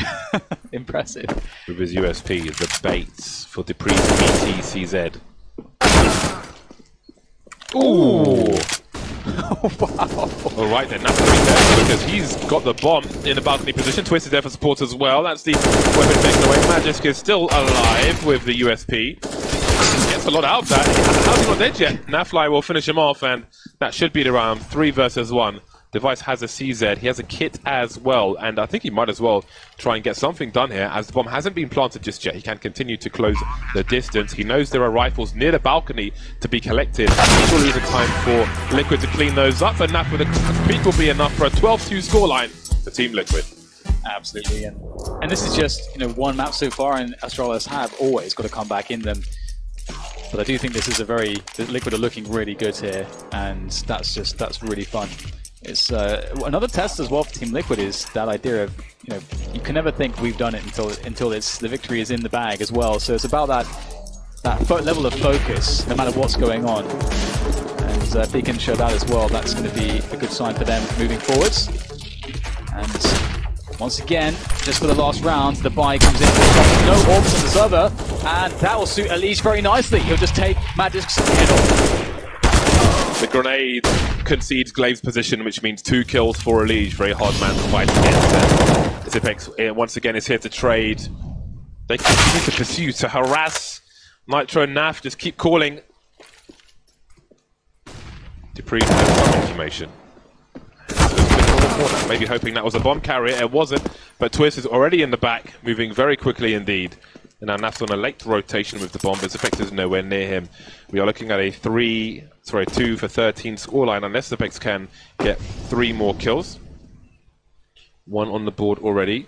Impressive. With his USP, the baits for Dupree's BTCZ. Ooh! Oh, wow. All right then, that's right there, because he's got the bomb in the balcony position. Twist is there for support as well. That's the weapon taken away. Magisk is still alive with the USP. Gets a lot out of that. How's he not dead yet? Nafly will finish him off, and that should be the round. 3 versus 1. Device has a CZ. He has a kit as well, and I think he might as well try and get something done here, as the bomb hasn't been planted just yet. He can continue to close the distance. He knows there are rifles near the balcony to be collected. Surely it's time for Liquid to clean those up, and that with a peak will be enough for a 12-2 scoreline for Team Liquid. Absolutely, and this is just, you know, one map so far, and Astralis have always got to come back in them. But I do think this is Liquid are looking really good here, and that's really fun. It's another test as well for Team Liquid is that idea of, you know, you can never think we've done it until the victory is in the bag as well. So it's about that level of focus, no matter what's going on. And if they can show that as well, that's going to be a good sign for them moving forwards. And once again, just for the last round, the buy comes in. No orbs on the server, and that will suit Elise very nicely. He'll just take Magisk's head off. The grenade concedes Glaive's position, which means 2 kills for Elige. Very hard man to fight against. Zipex once again is here to trade. They continue to pursue, to harass Nitro and Naf. Just keep calling. Dupree has some information. Maybe hoping that was a bomb carrier. It wasn't, but Twist is already in the back, moving very quickly indeed. And now Naf's on a late rotation with the bomb, but Zipex is nowhere near him. We are looking at a 2 for 13 scoreline, unless Zipex can get 3 more kills. 1 on the board already.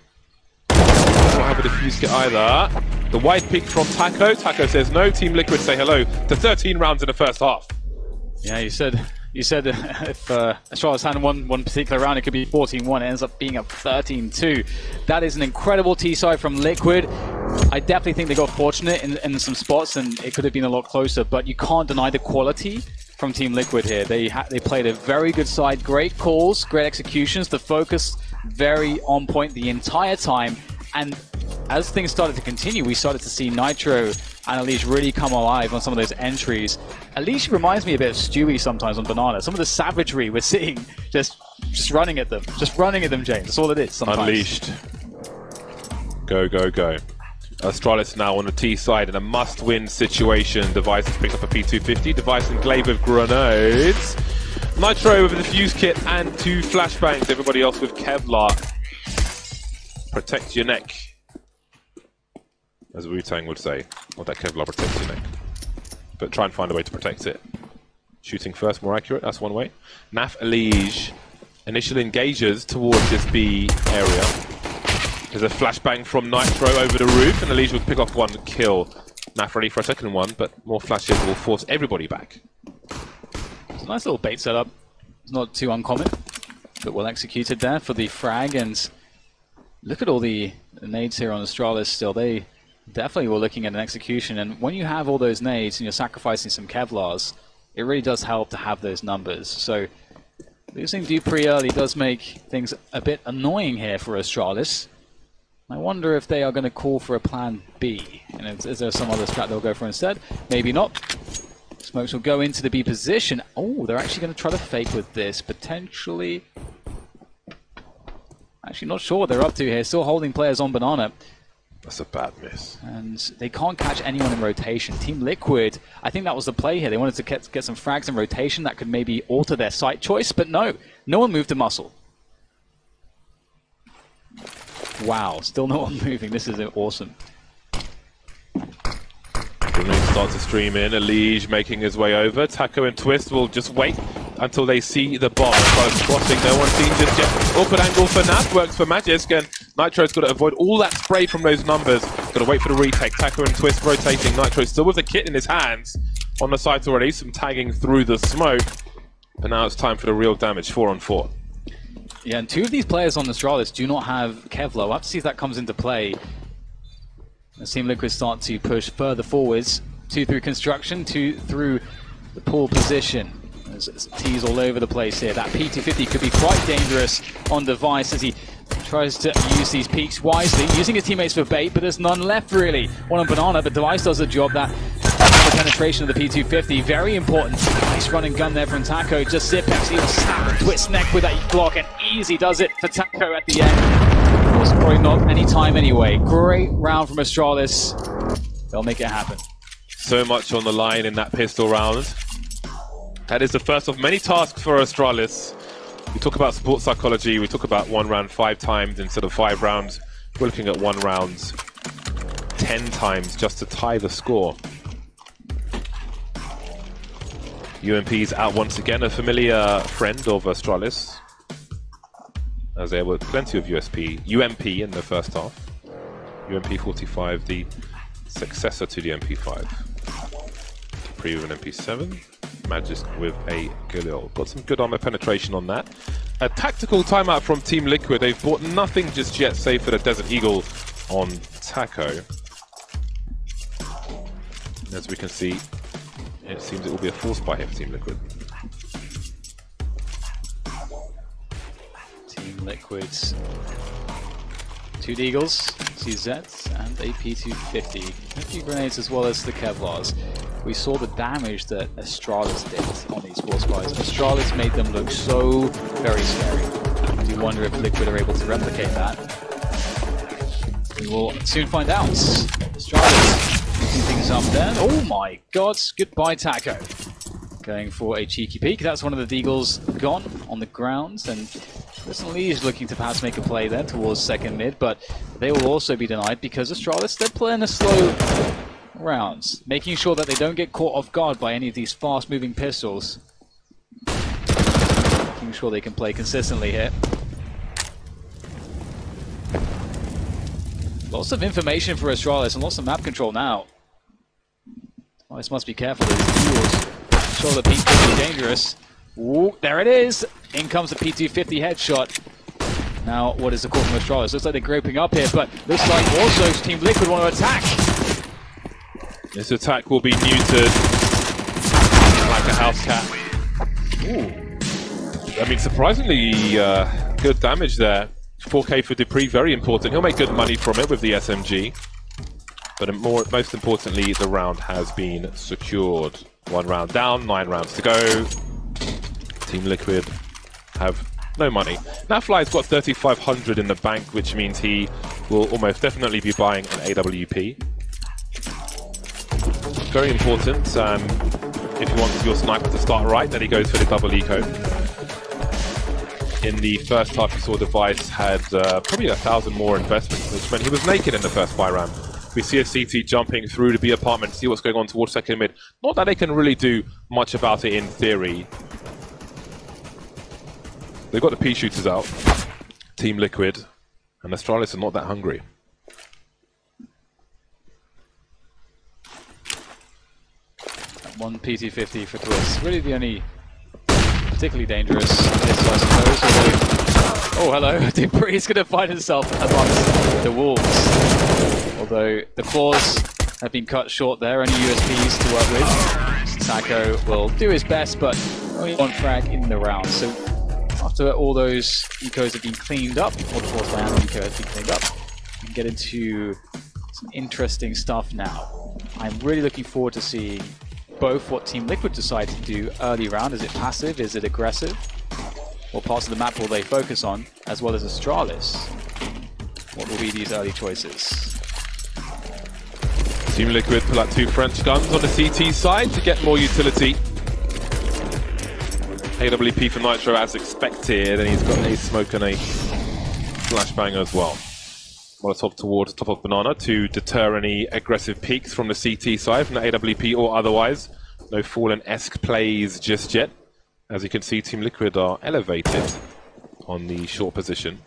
Not have a defuse kit either. The wide pick from Taco. Taco says no. Team Liquid say hello to 13 rounds in the first half. Yeah, you said if Astralis hadn't won one particular round, it could be 14-1. It ends up being a 13-2. That is an incredible T-side from Liquid. I definitely think they got fortunate in some spots, and it could have been a lot closer, but you can't deny the quality from Team Liquid here. They played a very good side, great calls, great executions, the focus very on point the entire time, and as things started to continue, we started to see Nitro and Elige really come alive on some of those entries. Elige reminds me a bit of Stewie sometimes on Banana. Some of the savagery we're seeing, just running at them. Just running at them, James. That's all it is sometimes. Unleashed. Go, go, go. Astralis now on the T side in a must-win situation. Device has picked up a P250. Device and Glaive with grenades. Nitro with the fuse kit and 2 flashbangs. Everybody else with Kevlar. Protect your neck, as Wu-Tang would say. Well, that Kevlar protects your neck. But try and find a way to protect it. Shooting first, more accurate, that's one way. Naf Elige, initial engagers towards this B area. There's a flashbang from Nitro over the roof, and Elige will pick off 1 kill. Naf ready for a second one, but more flashes will force everybody back. It's a nice little bait setup. It's not too uncommon, but well executed there for the frag. And look at all the nades here on Astralis still. They definitely were looking at an execution, and when you have all those nades and you're sacrificing some Kevlars, it really does help to have those numbers. So losing Dupree early does make things a bit annoying here for Astralis. I wonder if they are going to call for a plan B. And is there some other strat they'll go for instead? Maybe not. Smokes will go into the B position. Oh, they're actually going to try to fake with this, potentially. Actually, not sure what they're up to here. Still holding players on Banana. That's a bad miss. And they can't catch anyone in rotation. Team Liquid, I think that was the play here. They wanted to get some frags in rotation that could maybe alter their site choice, but no. No one moved to muscle. Wow, still no one moving. This is awesome. Grenade starts to stream in. Elige making his way over. Taco and Twist will just wait until they see the bomb. As crossing, no one seen just yet. Awkward angle for Naf, works for Magisk, and Nitro's got to avoid all that spray from those numbers. Got to wait for the retake. Taco and Twist rotating. Nitro still with the kit in his hands. On the site already, some tagging through the smoke. But now it's time for the real damage, 4-on-4. Yeah, and 2 of these players on Astralis do not have Kevlar. We'll have to see if that comes into play. As Team Liquid start to push further forwards. 2 through construction, 2 through the pool position. There's T's all over the place here. That P250 could be quite dangerous on device as he tries to use these peaks wisely, using his teammates for bait, but there's none left really. One on Banana, but device does the job. That the penetration of the P250, very important. Nice run and gun there from Taco. Just Zipex, he'll snap and twist neck with that Glock, and easy does it for Taco at the end. It was probably not any time anyway. Great round from Astralis. They'll make it happen. So much on the line in that pistol round. That is the first of many tasks for Astralis. We talk about support psychology, we talk about 1 round 5 times instead of 5 rounds. We're looking at 1 round 10 times just to tie the score. UMP's out once again, a familiar friend of Astralis, as there were plenty of UMP in the first half. UMP 45, the successor to the MP5. Pre with an MP7. Magisk with a Galil. Got some good armor penetration on that. A tactical timeout from Team Liquid. They've bought nothing just yet, save for the Desert Eagle on Taco. As we can see, it seems it will be a force buy here for Team Liquid. Team Liquid's 2 Deagles, 2 Zets, and a P250. A few grenades as well as the Kevlars. We saw the damage that Astralis did on these force buys. Astralis made them look so very scary. I do wonder if Liquid are able to replicate that. We will soon find out. Astralis picking things up then. Oh my god, goodbye Taco. Going for a cheeky peek. That's one of the Deagles gone on the ground, and Listen Lee is looking to perhaps make a play there towards second mid, but they will also be denied because Astralis, they're playing a slow rounds, making sure that they don't get caught off guard by any of these fast-moving pistols. Making sure they can play consistently here. Lots of information for Astralis and lots of map control now. This must be careful. These duels show that P2 could be dangerous. Ooh, there it is! In comes the P250 headshot. Now, what is the call from Astralis? Looks like they're groping up here, but looks like also Team Liquid want to attack. This attack will be muted like a house cat. Ooh. I mean, surprisingly good damage there. 4K for Dupree, very important. He'll make good money from it with the SMG. But most importantly, the round has been secured. 1 round down, 9 rounds to go. Team Liquid have no money. Nafly's got 3,500 in the bank, which means he will almost definitely be buying an AWP. Very important. If you want your sniper to start right, then he goes for the double eco. In the first half, you saw device had probably 1,000 more investment, which meant he was naked in the first buy round. We see a CT jumping through to B apartment, see what's going on towards second mid. Not that they can really do much about it in theory. They've got the P shooters out, Team Liquid, and Astralis are not that hungry. One PT50 for Twist. Really the only particularly dangerous missile, I suppose. Although, oh, hello. Dupree's going to find himself amongst the wolves. Although the claws have been cut short there, only USPs to work with. Taco will do his best, but only 1 frag in the round. So after all those ecos have been cleaned up, or the force by hand eco has been cleaned up, we can get into some interesting stuff now. I'm really looking forward to seeing both what Team Liquid decide to do early round. Is it passive? Is it aggressive? What parts of the map will they focus on? As well as Astralis. What will be these early choices? Team Liquid pull out 2 French guns on the CT side to get more utility. AWP for Nitro as expected, and he's got a smoke and a flashbang as well. Molotov towards top of Banana to deter any aggressive peaks from the CT side, from the AWP or otherwise. No Fallen-esque plays just yet. As you can see, Team Liquid are elevated on the short position.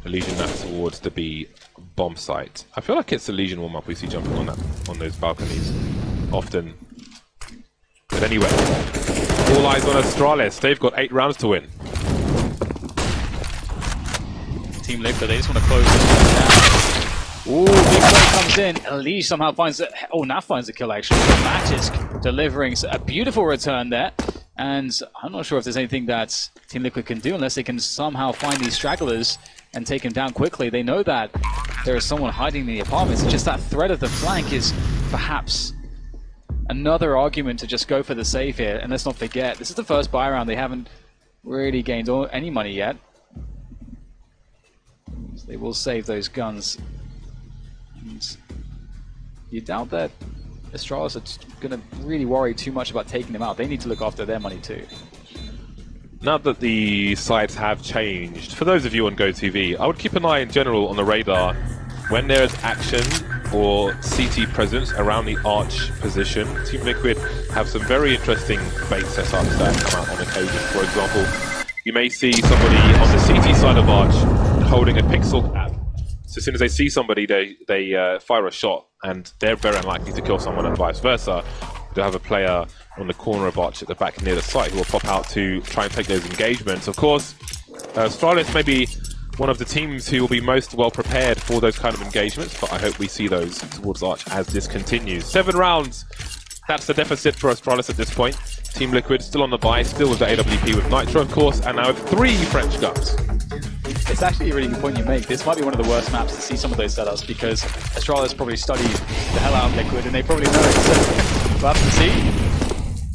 Legion that towards the B bomb site. I feel like it's the Legion warm-up we see jumping on those balconies often. But anyway, all eyes on Astralis. They've got 8 rounds to win. Team Liquid, they just want to close this one down. Ooh, big play comes in. Elise somehow finds it. Oh, now finds the kill actually. Matic delivering a beautiful return there. And I'm not sure if there's anything that Team Liquid can do unless they can somehow find these stragglers and take him down quickly. They know that there is someone hiding in the apartments. It's just that threat of the flank is perhaps another argument to just go for the save here. And let's not forget, this is the first buy round. They haven't really gained any money yet. So they will save those guns. And you doubt that Astralis are going to really worry too much about taking them out. They need to look after their money too. Now that the sides have changed, for those of you on GoTV, I would keep an eye in general on the radar when there is action or CT presence around the arch position. Team Liquid have some very interesting bait setups that come out on occasion. For example, you may see somebody on the CT side of arch holding a pixel cap. So as soon as they see somebody, they fire a shot, and they're very unlikely to kill someone, and vice versa. They'll have a player on the corner of arch at the back near the site who will pop out to try and take those engagements. Of course, Astralis may be one of the teams who will be most well prepared for those kind of engagements, but I hope we see those towards arch as this continues. 7 rounds, that's the deficit for Astralis at this point. Team Liquid still on the buy, still with the AWP with Nitro, of course, and now with 3 French guns. It's actually a really good point you make. This might be one of the worst maps to see some of those setups because Astralis probably studied the hell out of Liquid and they probably know it. So we'll have to see.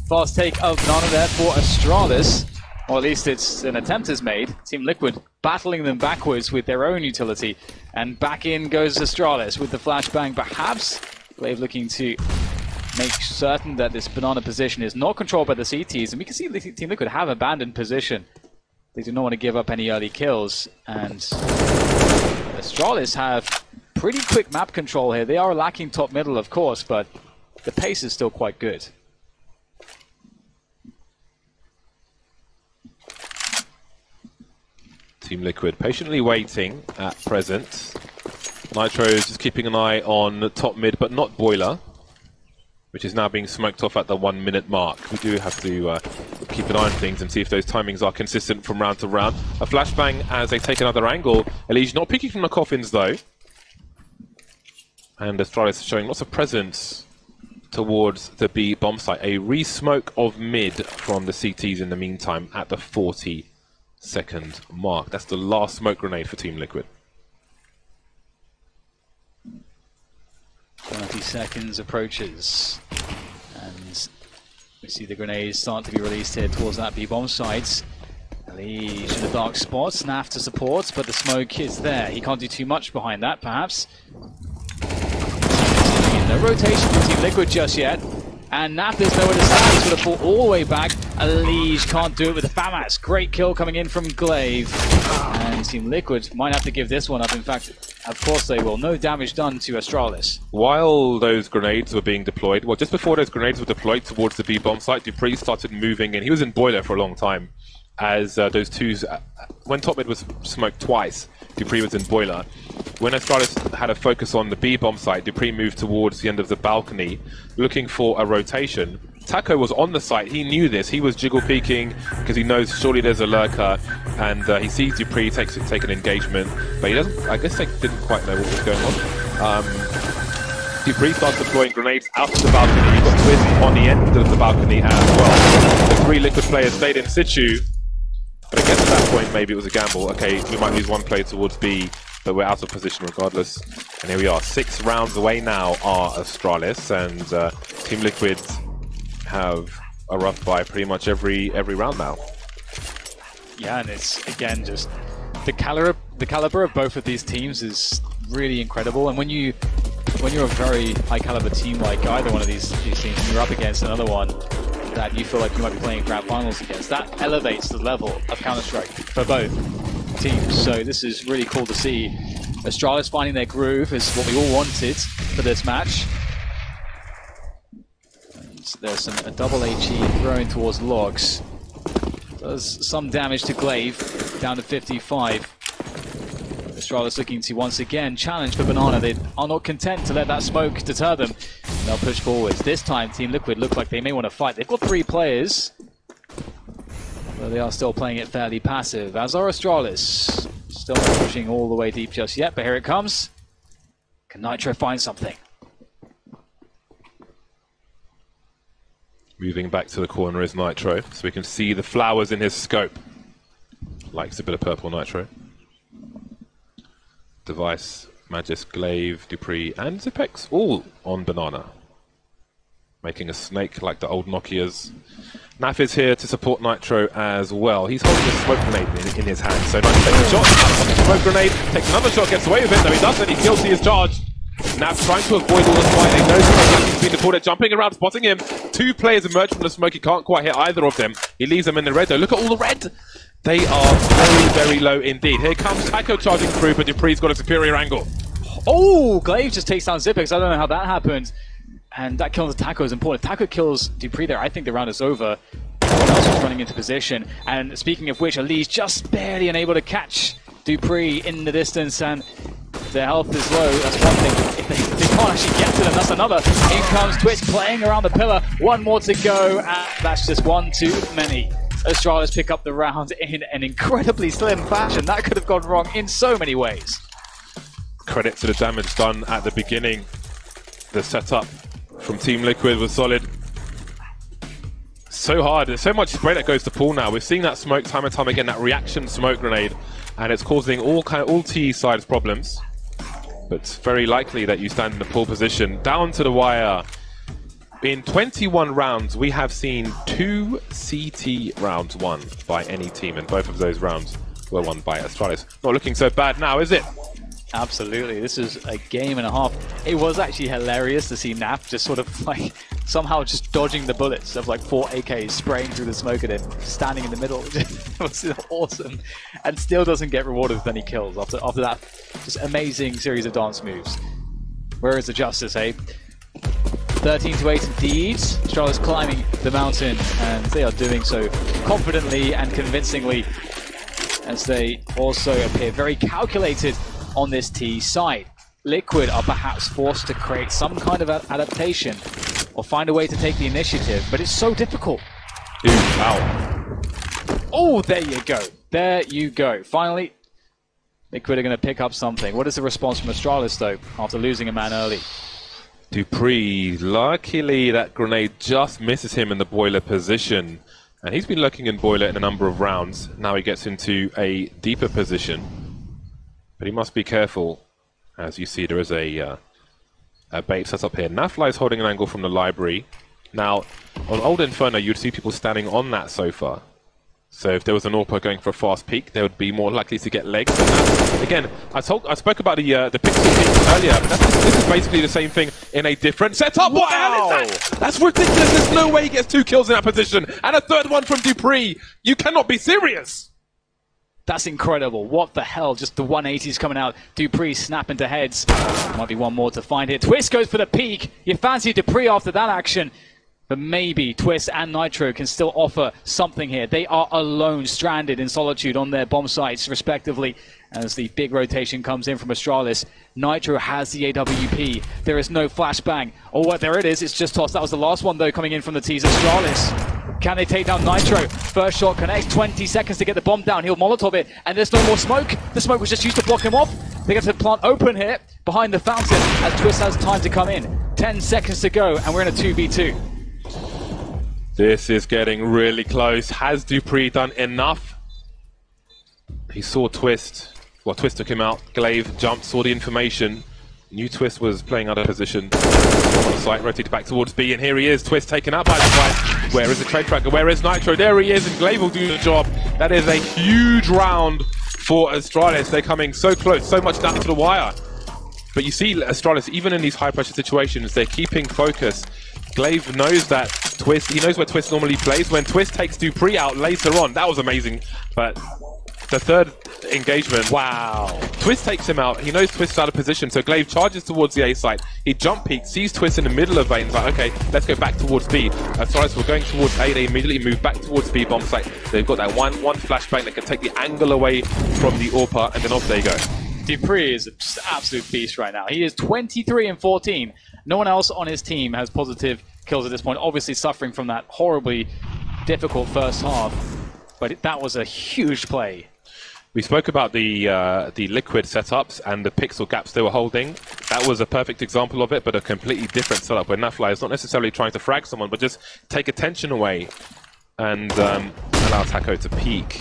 Fast take of Banana there for Astralis. Or at least it's an attempt is made. Team Liquid battling them backwards with their own utility. And back in goes Astralis with the flashbang. Perhaps Glaive looking to make certain that this banana position is not controlled by the CTs. And we can see Team Liquid have abandoned position. They do not want to give up any early kills. And Astralis have pretty quick map control here. They are lacking top middle, of course, but the pace is still quite good. Team Liquid patiently waiting at present. Nitro is just keeping an eye on top mid, but not Boiler, which is now being smoked off at the 1 minute mark. We do have to keep an eye on things and see if those timings are consistent from round to round. A flashbang as they take another angle. Elige not peeking from the coffins though. And Astralis showing lots of presence towards the B bomb site. A re-smoke of mid from the CTs in the meantime at the 40-second mark. That's the last smoke grenade for Team Liquid. 30 seconds approaches. And we see the grenades start to be released here towards that B-bomb site. Elige in the dark spot, Snaf to support, but the smoke is there. He can't do too much behind that, perhaps. No rotation for Team Liquid just yet. And Naf is nowhere to stand. He's going to fall all the way back. Elige can't do it with the FAMAS. Great kill coming in from Glaive. And Team Liquid might have to give this one up. In fact, of course they will. No damage done to Astralis. While those grenades were being deployed, well, just before those grenades were deployed towards the B-bomb site, Dupree started moving, and he was in Boiler for a long time. As those twos, when top mid was smoked twice, Dupree was in Boiler. When Astralis had a focus on the B-bomb site, Dupree moved towards the end of the balcony, looking for a rotation. Taco was on the site, he knew this, he was jiggle peeking because he knows surely there's a lurker, and he sees Dupree take an engagement, but he doesn't, I guess they didn't quite know what was going on. Dupree starts deploying grenades out of the balcony. You've got Twist on the end of the balcony as well. The 3 Liquid players stayed in situ, but I guess at that point maybe it was a gamble. Okay, we might lose one player towards B, but we're out of position regardless. And here we are, 6 rounds away now are Astralis, and Team Liquid have a rough by pretty much every round now. Yeah, and it's again just the caliber of both of these teams is really incredible. And when you're a very high caliber team like either one of these teams, and you're up against another one that you feel like you might be playing grand finals against, that elevates the level of Counter-Strike for both teams. So this is really cool to see. Astralis finding their groove is what we all wanted for this match. And there's a double HE thrown towards Logs. Does some damage to Glaive, down to 55. Astralis looking to once again challenge for Banana. They are not content to let that smoke deter them. And they'll push forwards. This time Team Liquid look like they may want to fight. They've got 3 players, but they are still playing it fairly passive. As are Astralis. Still not pushing all the way deep just yet, but here it comes. Can Nitro find something? Moving back to the corner is Nitro, so we can see the flowers in his scope. Likes a bit of purple Nitro. Device, Magis, Glaive, Dupree, and Zipex all on Banana. Making a snake like the old Nokias. Naf is here to support Nitro as well. He's holding a smoke grenade in his hand, so Nitro takes a shot, smoke grenade, takes another shot, gets away with it, though he doesn't, he's guilty as charged. Naf trying to avoid all the fighting, knows he's been deported, jumping around, spotting him. Two players emerge from the smoke, he can't quite hit either of them. He leaves them in the red though, look at all the red! They are very, very low indeed. Here comes Taco charging through, but Dupree's got a superior angle. Oh, Glaive just takes down Zipex, I don't know how that happened. And that kills Taco is important. If Taco kills Dupree there, I think the round is over. Everyone else is running into position. And speaking of which, Ali's just barely unable to catch Dupree in the distance, and their health is low. That's one thing. If they can't actually get to them, that's another. In comes Twitch playing around the pillar. One more to go, and that's just one too many. Astralis pick up the round in an incredibly slim fashion. That could have gone wrong in so many ways. Credit to the damage done at the beginning. The setup from Team Liquid was solid. So hard. There's so much spray that goes to pool now. We're seeing that smoke time and time again, that reaction smoke grenade, and it's causing all TE sides problems. But it's very likely that you stand in the pool position. Down to the wire. In 21 rounds, we have seen 2 CT rounds won by any team, and both of those rounds were won by Astralis. Not looking so bad now, is it? Absolutely. This is a game and a half. It was actually hilarious to see Naf just sort of like somehow just dodging the bullets of like 4 AKs spraying through the smoke at him, standing in the middle. It was awesome. And still doesn't get rewarded with any kills after that just amazing series of dance moves. Where is the justice, eh? 13-8 indeed. Astralis climbing the mountain, and they are doing so confidently and convincingly, as they also appear very calculated on this T side. Liquid are perhaps forced to create some kind of adaptation or find a way to take the initiative, but it's so difficult. Ooh, wow. Oh, there you go. There you go. Finally, Liquid are going to pick up something. What is the response from Astralis, though, after losing a man early? Dupree, luckily that grenade just misses him in the boiler position. And he's been lurking in boiler in a number of rounds. Now he gets into a deeper position. But he must be careful. As you see, there is a bait set up here. Nafly is holding an angle from the library. Now, on old Inferno, you'd see people standing on that sofa. So if there was an AWPer going for a fast peek, they would be more likely to get legs. Again, I spoke about the pixel peek earlier, but this is basically the same thing in a different setup. Wow. What the hell is that? That's ridiculous. There's no way he gets 2 kills in that position. And a third one from Dupree. You cannot be serious. That's incredible. What the hell? Just the 180s coming out. Dupree snapping to heads. Might be one more to find here. Twist goes for the peek. You fancy Dupree after that action. But maybe Twist and Nitro can still offer something here. They are alone, stranded in solitude on their bomb sites, respectively. As the big rotation comes in from Astralis, Nitro has the AWP. There is no flashbang. Oh, there it is. It's just tossed. That was the last one, though, coming in from the teaser. Astralis. Can they take down Nitro? First shot connects. 20 seconds to get the bomb down. He'll Molotov it. And there's no more smoke. The smoke was just used to block him off. They get to the plant open here behind the fountain as Twist has time to come in. 10 seconds to go, and we're in a 2v2. This is getting really close. Has Dupree done enough? He saw Twist. Well, Twist took him out. Glaive jumped, saw the information. Knew Twist was playing out of position. On the site, rotated back towards B, and here he is. Twist taken out by the fight. Where is the trade tracker? Where is Nitro? There he is, and Glaive will do the job. That is a huge round for Astralis. They're coming so close, so much down to the wire. But you see Astralis, even in these high-pressure situations, they're keeping focus. Glaive knows that Twist, he knows where Twist normally plays. When Twist takes Dupree out later on, that was amazing. But the third engagement, wow. Twist takes him out. He knows Twist's out of position, so Glaive charges towards the A site. He jump peeks, sees Twist in the middle of A, and is like, okay, let's go back towards B. Astralis were going towards A, they immediately move back towards B bomb site. They've got that one flashbang that can take the angle away from the AWPer, and then off they go. Dupree is just an absolute beast right now. He is 23 and 14. No one else on his team has positive kills at this point, obviously suffering from that horribly difficult first half. But that was a huge play. We spoke about the Liquid setups and the pixel gaps they were holding. That was a perfect example of it, but a completely different setup where Nafly is not necessarily trying to frag someone, but just take attention away and allow Taco to peek.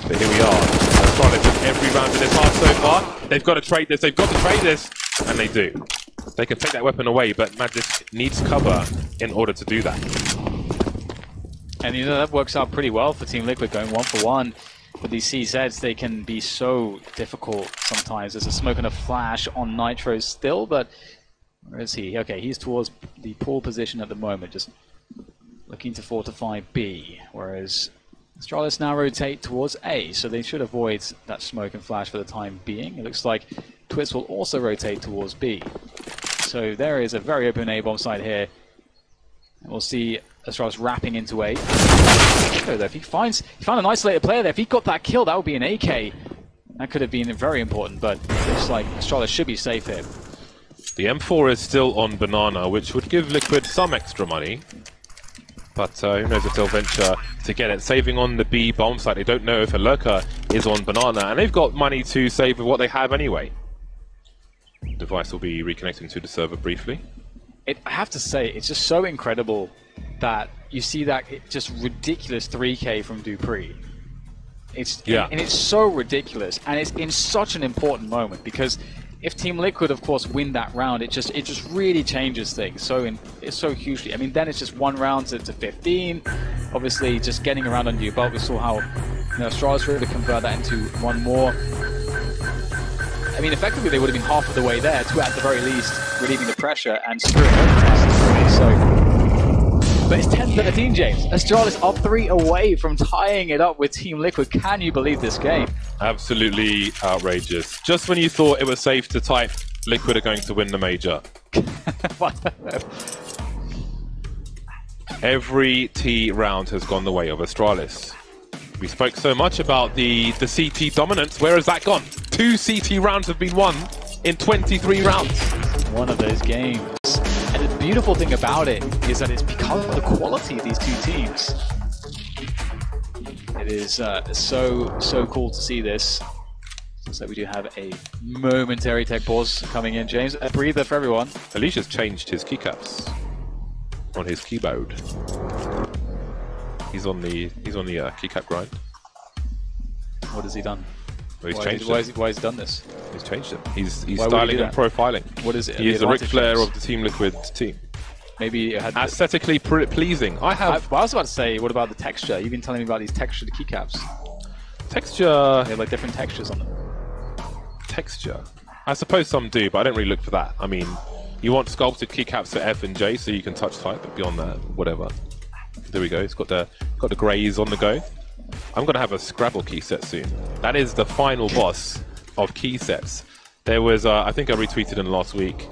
But here we are. Astralis with every round in this half so far. They've got to trade this, they've got to trade this, and they do. They can take that weapon away, but Magic needs cover in order to do that. And you know, that works out pretty well for Team Liquid, going 1-for-1. With these CZs, they can be so difficult sometimes. There's a smoke and a flash on Nitro still, but where is he? Okay, he's towards the pool position at the moment, just looking to fortify B, whereas Astralis now rotate towards A, so they should avoid that smoke and flash for the time being. It looks like Twitz will also rotate towards B. So there is a very open A bomb site here. And we'll see Astralis wrapping into A. If he found an isolated player there, if he got that kill, that would be an AK. That could have been very important, but it looks like Astralis should be safe here. The M4 is still on Banana, which would give Liquid some extra money. But who knows if they'll venture to get it. Saving on the B bomb site, they don't know if a lurker is on Banana, and they've got money to save with what they have anyway. The device will be reconnecting to the server briefly. I have to say, it's just so incredible that you see that just ridiculous 3K from Dupree. And it's so ridiculous, and it's in such an important moment, because if Team Liquid, of course, win that round, it just really changes things it's so hugely. I mean, then it's just 1 round to 15. Obviously, just getting around under your belt, we saw how Astralis were able to convert that into 1 more. I mean, effectively, they would have been half of the way there, to at the very least relieving the pressure and screwing over tests. But it's 10-13, James. Astralis up 3 away from tying it up with Team Liquid. Can you believe this game? Absolutely outrageous. Just when you thought it was safe to type Liquid are going to win the major. Every T round has gone the way of Astralis. We spoke so much about the CT dominance. Where has that gone? 2 CT rounds have been won in 23 rounds. One of those games. And the beautiful thing about it is that it's because of the quality of these 2 teams. It is so cool to see this. So we do have a momentary tech pause coming in, James. A breather for everyone. Alicia's changed his keycaps on his keyboard. He's on the keycap grind. What has he done? Well, why has he done this? He's changed them. He's styling and profiling. What is it? He is the Ric Flair of the Team Liquid team. Maybe it had aesthetically pleasing. I was about to say, what about the texture? You've been telling me about these textured keycaps. Texture. They have like different textures on them. Texture. I suppose some do, but I don't really look for that. I mean, you want sculpted keycaps for F and J so you can touch type, but beyond that, whatever. There we go. It's got the greys on the go. I'm gonna have a Scrabble key set soon. That is the final boss of key sets. There was, I think I retweeted in last week,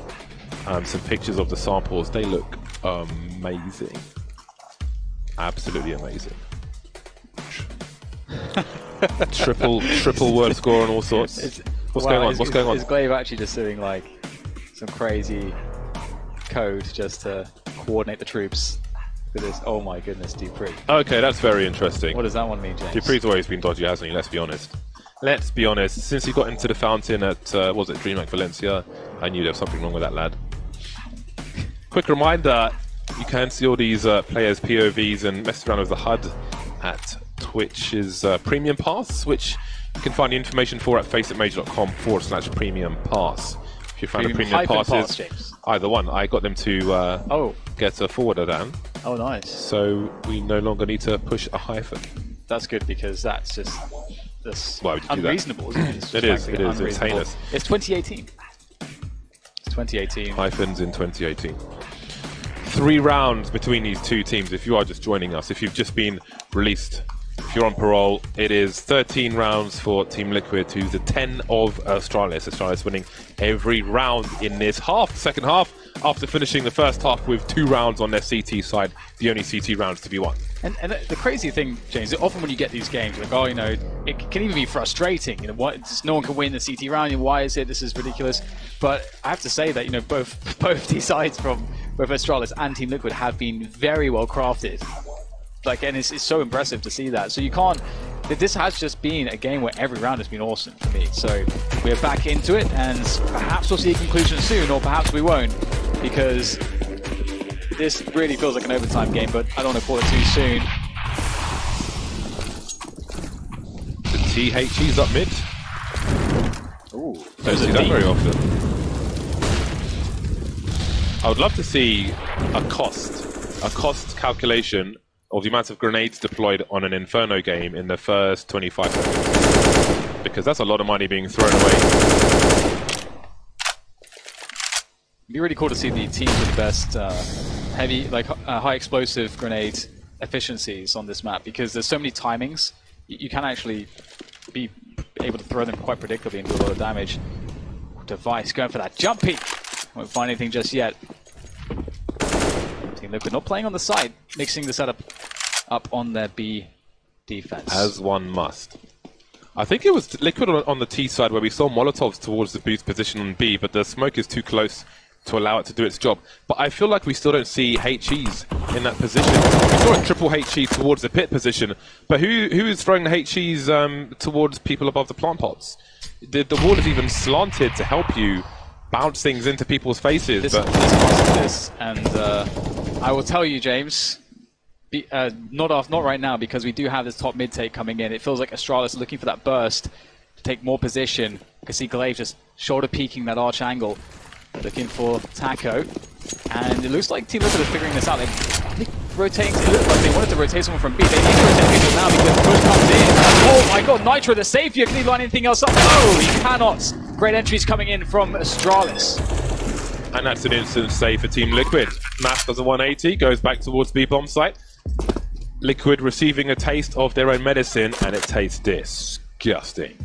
some pictures of the samples. They look amazing. Absolutely amazing. triple word score and all sorts. What's going on? What's going on? Is Glaive actually just doing like some crazy code just to coordinate the troops? This, oh my goodness, Dupree. Okay, that's very interesting. What does that one mean, James? Dupree's always been dodgy, hasn't he? Let's be honest. Let's be honest. Since he got into the fountain at, was it DreamHack Valencia, I knew there was something wrong with that lad. Quick reminder, you can see all these players' POVs and mess around with the HUD at Twitch's Premium Pass, which you can find the information for at faceitmajor.com/premium pass. If you find a premium passes, James. Either one. I got them to get a forwarder down. Oh, nice. So we no longer need to push a hyphen. That's good, because that's just Why would you unreasonable, do that? Isn't it? It is. It's heinous. It's 2018. It's 2018. Hyphens in 2018. 3 rounds between these 2 teams. If you are just joining us, if you've just been released, if you're on parole, it is 13 rounds for Team Liquid to the 10 of Astralis. Astralis winning every round in this second half, after finishing the first half with 2 rounds on their CT side, the only CT rounds to be won. And the crazy thing, James, often when you get these games, like, oh, it can even be frustrating. No one can win the CT round. Why is it? This is ridiculous. But I have to say that both these sides from both Astralis and Team Liquid have been very well crafted. And it's so impressive to see that. So you can't this has just been a game where every round has been awesome for me. So we're back into it, and perhaps we'll see a conclusion soon, or perhaps we won't, because this really feels like an overtime game, but I don't want to call it too soon. The THE's up mid. Ooh, Don't see that very often. I would love to see a cost calculation of the amount of grenades deployed on an Inferno game in the first 25 seconds. Because that's a lot of money being thrown away. It'd be really cool to see the teams with the best heavy, like high explosive grenade efficiencies on this map, because there's so many timings. You can actually be able to throw them quite predictably and do a lot of damage. Device going for that jump peek. Won't find anything just yet. Team Liquid not playing on the side, mixing the setup up on their B defense. As one must. I think it was Liquid on the T side where we saw Molotovs towards the boost position on B, but the smoke is too close to allow it to do its job. But I feel like we still don't see HEs in that position. We saw a triple HE towards the pit position, but who is throwing the HEs towards people above the plant pots? The wall is even slanted to help you bounce things into people's faces. This, and I will tell you, James, not right now, because we do have this top mid take coming in. It feels like Astralis looking for that burst to take more position. You can see Glaive just shoulder peeking that arch angle, looking for Taco, and it looks like Team Liquid is figuring this out. They're rotating. It looked like they wanted to rotate someone from B. They need to rotate people now because the push comes in. Oh my god, Nitro the savior. Can he line anything else up? No, he cannot. Great entries coming in from Astralis. And that's an instant save for Team Liquid. Mass does a 180, goes back towards B bomb site. Liquid receiving a taste of their own medicine, and it tastes disgusting.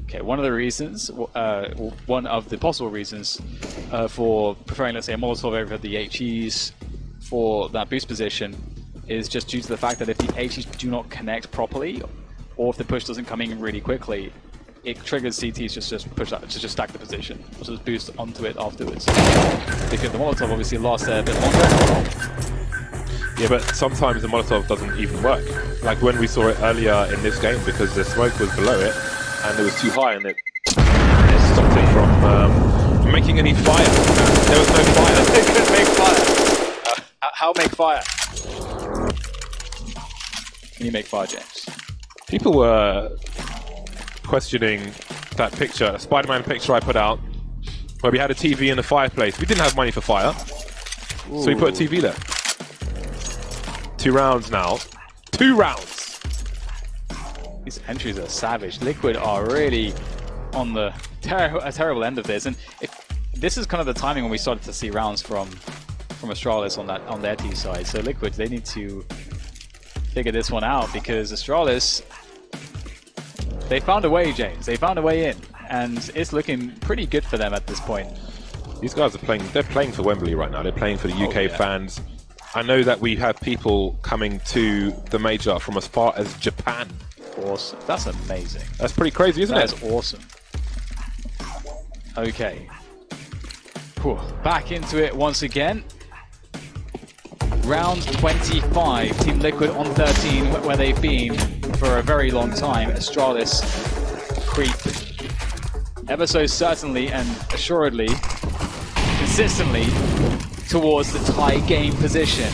Okay, one of the reasons, one of the possible reasons for preferring, let's say, a Molotov over the HEs for that boost position is just due to the fact that if the HEs do not connect properly, or if the push doesn't come in really quickly, it triggers CTs just push that, to just stack the position, or just boost onto it afterwards. Because the Molotov obviously lasts a bit longer. Yeah, but sometimes the Molotov doesn't even work. Like when we saw it earlier in this game, because the smoke was below it, and it was too high, and it stopped it from making any fire. There was no fire. They couldn't make fire. How make fire? Can you make fire, James? People were questioning that picture, a Spider-Man picture I put out, where we had a TV in the fireplace. We didn't have money for fire, so we put a TV there. 2 rounds now. 2 rounds! These entries are savage. Liquid are really on the terrible end of this, and this is kind of the timing when we started to see rounds from Astralis on their T side. So Liquid, they need to figure this one out, because Astralis, they found a way, James. They found a way in, and it's looking pretty good for them at this point. These guys are playing. They're playing for Wembley right now. They're playing for the UK fans. I know that we have people coming to the major from as far as Japan. Awesome. That's amazing. That's pretty crazy, isn't it? That's awesome. Okay. Whew. Back into it once again. Round 25. Team Liquid on 13, where they've been for a very long time. Astralis creep ever so certainly and assuredly, consistently towards the tie game position.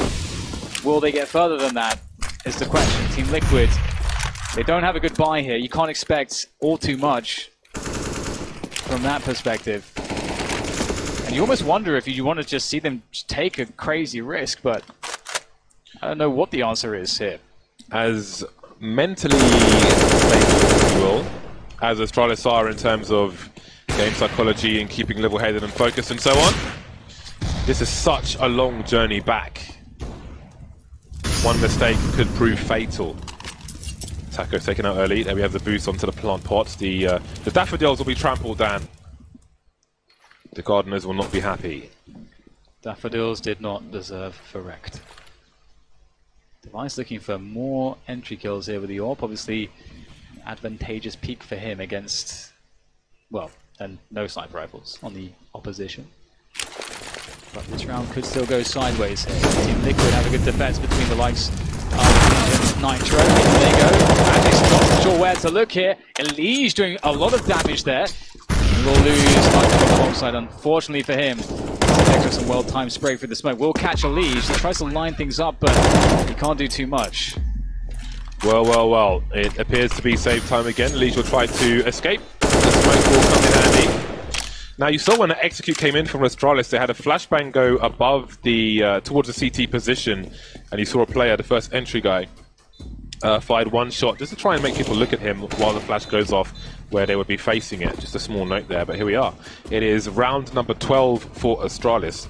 Will they get further than that is the question. Team Liquid, they don't have a good buy here. You can't expect all too much from that perspective. And you almost wonder if you want to just see them take a crazy risk, but I don't know what the answer is here. As mentally stable, if you will, as Astralis are in terms of game psychology and keeping level-headed and focused and so on, this is such a long journey back. One mistake could prove fatal. Taco's taken out early. There we have the boost onto the plant pots. The daffodils will be trampled down. The gardeners will not be happy. Daffodils did not deserve for wrecked. Device looking for more entry kills here with the AWP. Obviously, advantageous peak for him against, well, and no sniper rifles on the opposition. But this round could still go sideways here. Team Liquid have a good defense between the likes of Even Nitro, in they go. Magic's not sure where to look here. Elige doing a lot of damage there. He will lose Nitro on the bomb side, unfortunately for him. Takes some well-timed spray through the smoke. Will catch Elige. He tries to line things up, but he can't do too much. Well. It appears to be save time again. Elige will try to escape. The smoke will come in handy. Now, you saw when the execute came in from Astralis, they had a flashbang go above the towards the CT position, and you saw a player, the first entry guy, fired one shot just to try and make people look at him while the flash goes off where they would be facing it. Just a small note there, but here we are. It is round number 12 for Astralis.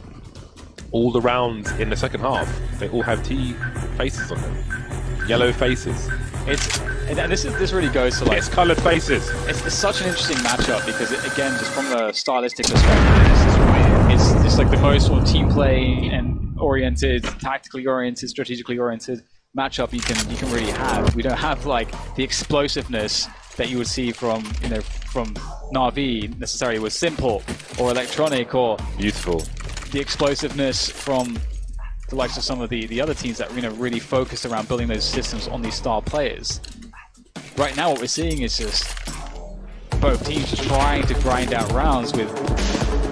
All the rounds in the second half, they all have T faces on them. Yellow faces. And this really goes to like coloured faces. It's such an interesting matchup because again, just from a stylistic perspective, it's just like the most sort of team play and oriented, tactically oriented, strategically oriented matchup you can really have. We don't have like the explosiveness that you would see from from Na'Vi necessarily with Simple or Electronic, or beautiful the explosiveness from the likes of some of the other teams that really focused around building those systems on these star players. Right now what we're seeing is just both teams trying to grind out rounds with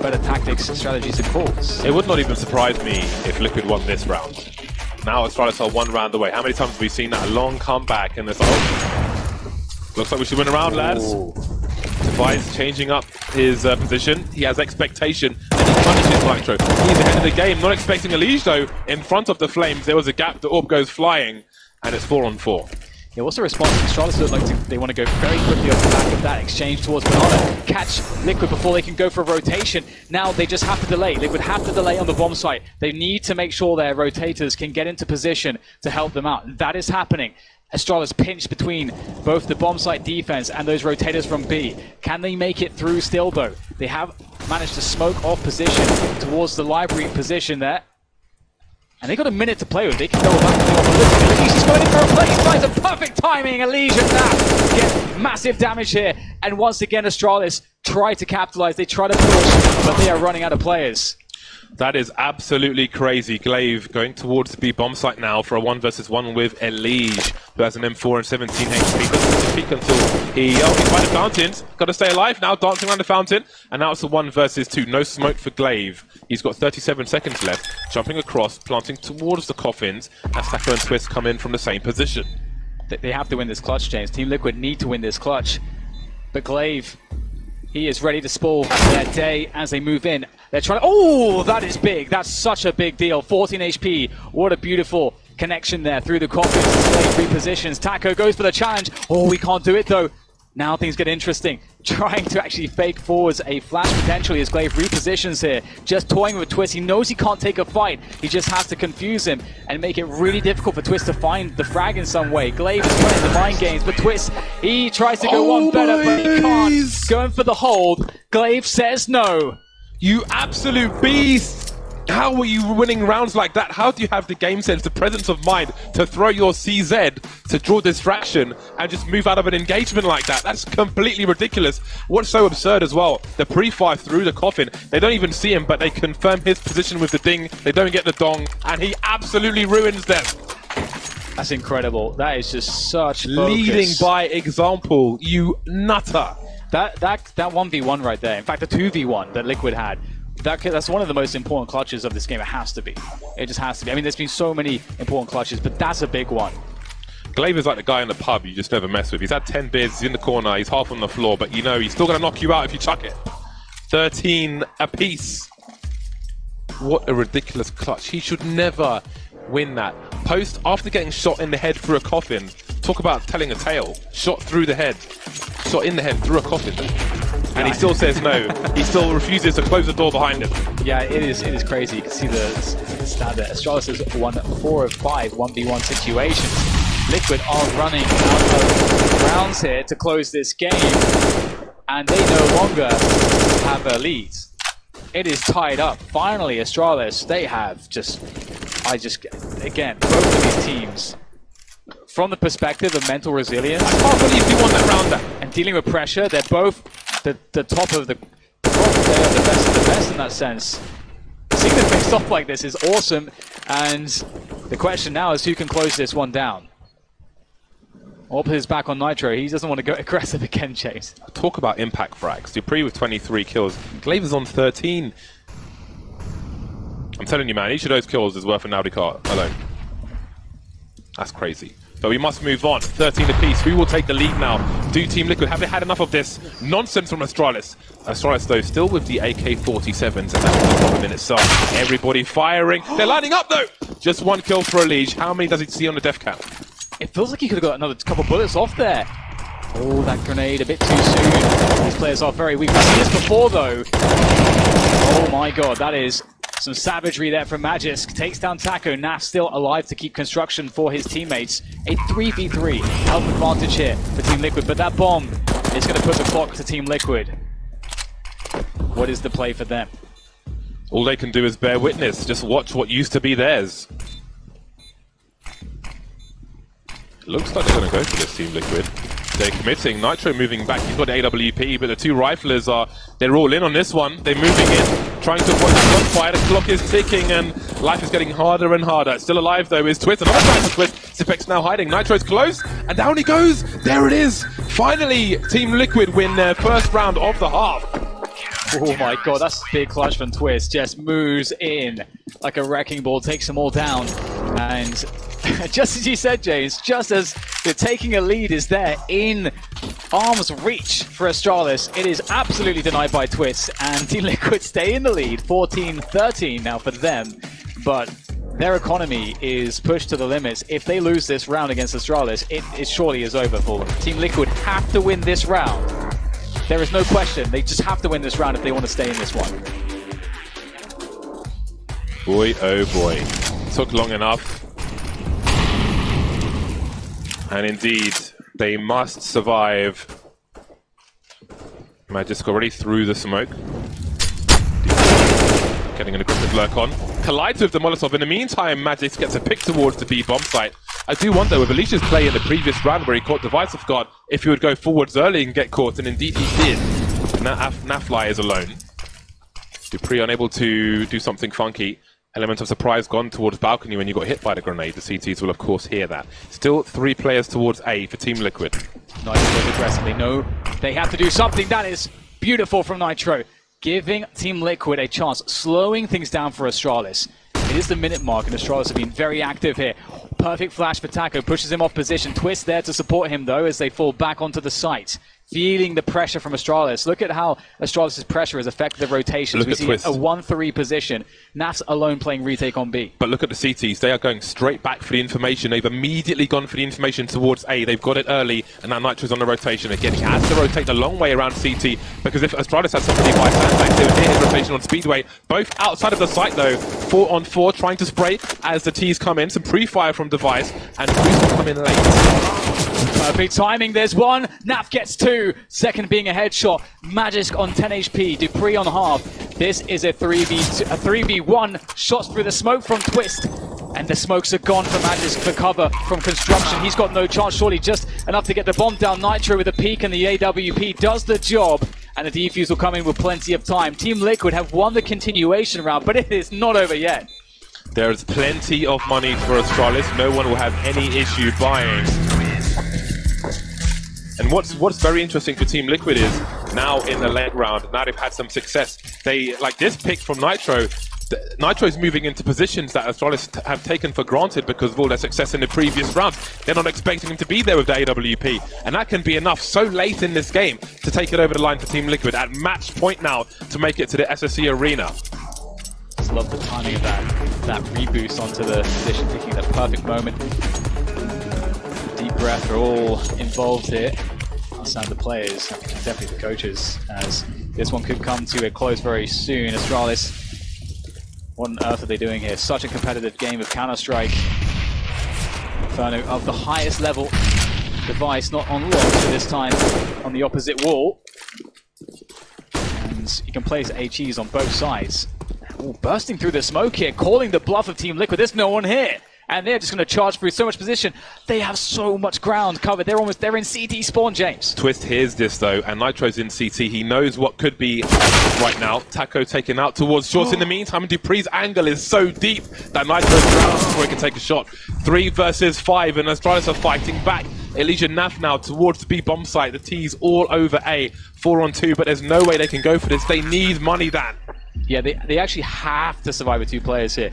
better tactics, strategies and calls. It would not even surprise me if Liquid won this round. Now Astralis are one round away. How many times have we seen that? A long comeback and it's like, oh, looks like we should win a round, lads. Device changing up his position. He has expectation and he punishes Nitro. He's ahead of the game, not expecting Elige though. In front of the Flames, there was a gap, the orb goes flying, and it's 4-on-4. Yeah, what's the response? Astralis look like they want to go very quickly off the back of that exchange towards Banana. Catch Liquid before they can go for a rotation. Now they just have to delay. Liquid have to delay on the bomb site. They need to make sure their rotators can get into position to help them out. That is happening. Astralis pinched between both the bomb site defense and those rotators from B. Can they make it through still though? They have managed to smoke off position towards the library position there. And they got a minute to play with. They can go back to the opposite. Elige is going in for a play. He finds a perfect timing. Elige and that get massive damage here. And once again, Astralis try to capitalize. They try to push, but they are running out of players. That is absolutely crazy. Glaive going towards the B bomb site now for a 1 versus 1 with Elige, who has an M4 and 17 HP. Doesn't peek until he's by the fountains. Got to stay alive now, dancing around the fountain. And now it's a 1 versus 2. No smoke for Glaive. He's got 37 seconds left. Jumping across, planting towards the coffins. As Sacco and Twist come in from the same position. They have to win this clutch, James. Team Liquid need to win this clutch. But Glaive, he is ready to spoil their day as they move in. They're trying to... Oh, that is big. That's such a big deal. 14 HP. What a beautiful connection there through the coffins. Glaive repositions. Taco goes for the challenge. Oh, we can't do it, though. Now things get interesting. Trying to actually fake forwards a flash potentially as Glaive repositions here. Just toying with Twist. He knows he can't take a fight. He just has to confuse him and make it really difficult for Twist to find the frag in some way. Glaive is playing the mind games, but Twist, he tries to go one better, but he can't. Going for the hold. Glaive says no. You absolute beast! How are you winning rounds like that? How do you have the game sense, the presence of mind to throw your CZ to draw distraction and just move out of an engagement like that? That's completely ridiculous. What's so absurd as well, the pre-fire through the coffin, they don't even see him, but they confirm his position with the ding, they don't get the dong, and he absolutely ruins them. That's incredible. That is just such focus. Leading by example, you nutter. That 1v1 right there, in fact the 2v1 that Liquid had, that's one of the most important clutches of this game. It has to be. It just has to be. I mean, there's been so many important clutches, but that's a big one. Glaive is like the guy in the pub you just never mess with. He's had 10 beers, he's in the corner, he's half on the floor, but you know he's still going to knock you out if you chuck it. 13 apiece. What a ridiculous clutch. He should never win that. Post, after getting shot in the head through a coffin, talk about telling a tale. Shot through the head. Shot in the head through a coffin. And he still says no. He still refuses to close the door behind him. Yeah, it is crazy. You can see the stat there. Astralis has won 4 of 5 1v1 situations. Liquid are running out of rounds here to close this game, and they no longer have a lead. It is tied up. Finally, Astralis, they have again, both of these teams, from the perspective of mental resilience, I can't believe you won that round and dealing with pressure, they're both the top of the crop. They are the best of the best in that sense. Seeing them face off like this is awesome, and the question now is who can close this one down. Or put his back on Nitro. He doesn't want to go aggressive again, James. Talk about impact frags. Dupree with 23 kills. Glaver's on 13. I'm telling you, man, each of those kills is worth an Audi car alone. That's crazy. But we must move on. 13 apiece. Who will take the lead now? Do Team Liquid, have they had enough of this nonsense from Astralis? Astralis, though, still with the AK-47s, and that's the problem in itself. Everybody firing. They're lining up, though! Just one kill for Elige. How many does he see on the death count? It feels like he could have got another couple bullets off there. Oh, that grenade a bit too soon. These players are very weak. We've seen this before, though. Oh my god, that is some savagery there from Magisk. Takes down Taco. Naf still alive to keep construction for his teammates. A 3v3 health advantage here for Team Liquid, but that bomb is going to put the clock to Team Liquid. What is the play for them? All they can do is bear witness. Just watch what used to be theirs. Looks like they're going to go for this, Team Liquid. They're committing. Nitro moving back. He's got AWP, but the two riflers they're all in on this one. They're moving in, trying to avoid the clock fire. The clock is ticking, and life is getting harder and harder. Still alive, though, is Twist. Another time for Twist. Sipek's now hiding. Nitro's close, and down he goes. There it is. Finally, Team Liquid win their first round of the half. Oh my god, that's a big clutch from Twist. Just moves in like a wrecking ball, takes them all down, and just as you said, James, just as the taking a lead is there in arm's reach for Astralis, it is absolutely denied by Twist, and Team Liquid stay in the lead, 14-13 now for them, but their economy is pushed to the limits. If they lose this round against Astralis, it surely is over for them. Team Liquid have to win this round. There is no question, they just have to win this round if they want to stay in this one. Boy, oh boy. Took long enough. And indeed, they must survive. Magisk already through the smoke. Getting an aggressive lurk on. Collides with the Molotov. In the meantime, Magisk gets a pick towards the B bomb site. I do wonder, with Alicia's play in the previous round where he caught Device off guard, if he would go forwards early and get caught, and indeed he did. And now Nafly is alone. Dupree unable to do something funky. Element of surprise gone towards balcony when you got hit by the grenade. The CTs will of course hear that. Still 3 players towards A for Team Liquid. Nitro aggressively. No, they have to do something. That is beautiful from Nitro. Giving Team Liquid a chance, slowing things down for Astralis. It is the minute mark, and Astralis have been very active here. Perfect flash for Taco, pushes him off position. Twist there to support him, though, as they fall back onto the site. Feeling the pressure from Astralis. Look at how Astralis' pressure has affected the rotations. We see Twist. A 1-3 position. Naf's alone playing retake on B. But look at the CTs. They are going straight back for the information. They've immediately gone for the information towards A. They've got it early, and now Nitro's on the rotation again. He has to rotate the long way around CT, because if Astralis had somebody by Sandbags, they would hit his rotation on Speedway. Both outside of the site, though. 4-on-4, trying to spray as the T's come in. Some pre-fire from Device, and Boost will come in late. Perfect timing, there's one, Naf gets 2, second being a headshot, Magisk on 10 HP, Dupree on half. This is a 3v1, shots through the smoke from Twist, and the smokes are gone for Magisk for cover from construction. He's got no chance, surely just enough to get the bomb down. Nitro with a peek, and the AWP does the job, and the defuse will come in with plenty of time. Team Liquid have won the continuation round, but it is not over yet. There's plenty of money for Astralis, no one will have any issue buying. And what's very interesting for Team Liquid is now in the late round, now they've had some success. They, like this pick from Nitro, Nitro's moving into positions that Astralis have taken for granted because of all their success in the previous round. They're not expecting him to be there with the AWP, and that can be enough so late in this game to take it over the line for Team Liquid at match point now to make it to the SSE arena. Just love the timing of that reboost onto the position, picking the perfect moment. Deep breath are all involved here. Some of the players, definitely the coaches, as this one could come to a close very soon. Astralis, what on earth are they doing here? Such a competitive game of Counter-Strike. Inferno of the highest level. Device not on lock, but this time on the opposite wall. And you can place HEs on both sides. Ooh, bursting through the smoke here, calling the bluff of Team Liquid. There's no one here. And they're just going to charge through so much position. They have so much ground covered. They're in CT spawn, James. Twist hears this, though, and Nitro's in CT. He knows what could be right now. Taco taken out towards shorts in the meantime, and Dupree's angle is so deep that Nitro's drowns before he can take a shot. 3 versus 5, and Astralis are fighting back. Elysia Naf now towards the B bomb site. The T's all over A. 4-on-2, but there's no way they can go for this. They need money, Dan. Yeah, they actually have to survive with 2 players here.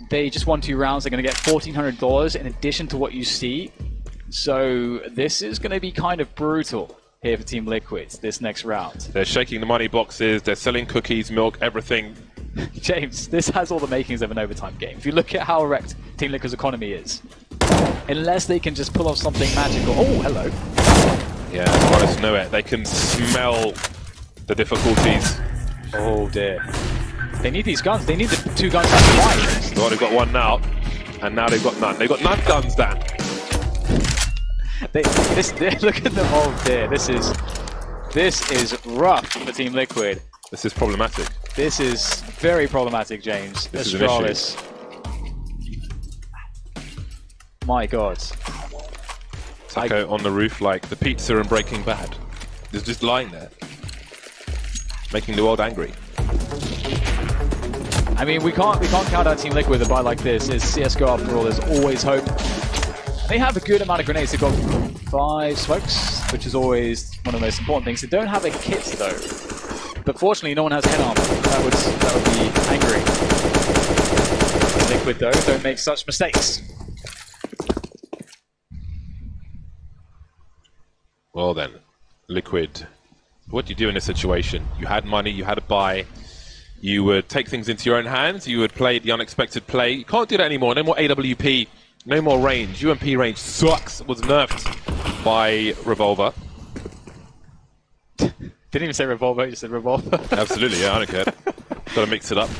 They just won 2 rounds. They're going to get $1,400 in addition to what you see. So this is going to be kind of brutal here for Team Liquid this next round. They're shaking the money boxes. They're selling cookies, milk, everything. James, this has all the makings of an overtime game. If you look at how wrecked Team Liquid's economy is, unless they can just pull off something magical. Oh, hello. Yeah, Astralis know it. They can smell the difficulties. Oh dear. They need these guns. They need the 2 guns at twice. Well, they've got 1 now, and now they've got none. They've got none guns, Dan. Look at them. Oh dear. This is rough for Team Liquid. This is problematic. This is very problematic, James. This is Astralis. My God. Taco on the roof like the pizza in Breaking Bad. He's just lying there, making the world angry. I mean, we can't count out Team Liquid with a buy like this. It's CSGO after all. There's always hope. They have a good amount of grenades. They've got 5 smokes, which is always one of the most important things. They don't have a kit though. But fortunately, no one has head armor. That would be angry. Liquid though, don't make such mistakes. Well then, Liquid, what do you do in this situation? You had money, you had a buy, you would take things into your own hands, you would play the unexpected play. You can't do that anymore, no more AWP, no more range. UMP range sucks, was nerfed by Revolver. Didn't even say Revolver, you said Revolver. Absolutely, yeah, I don't care. Got to mix it up.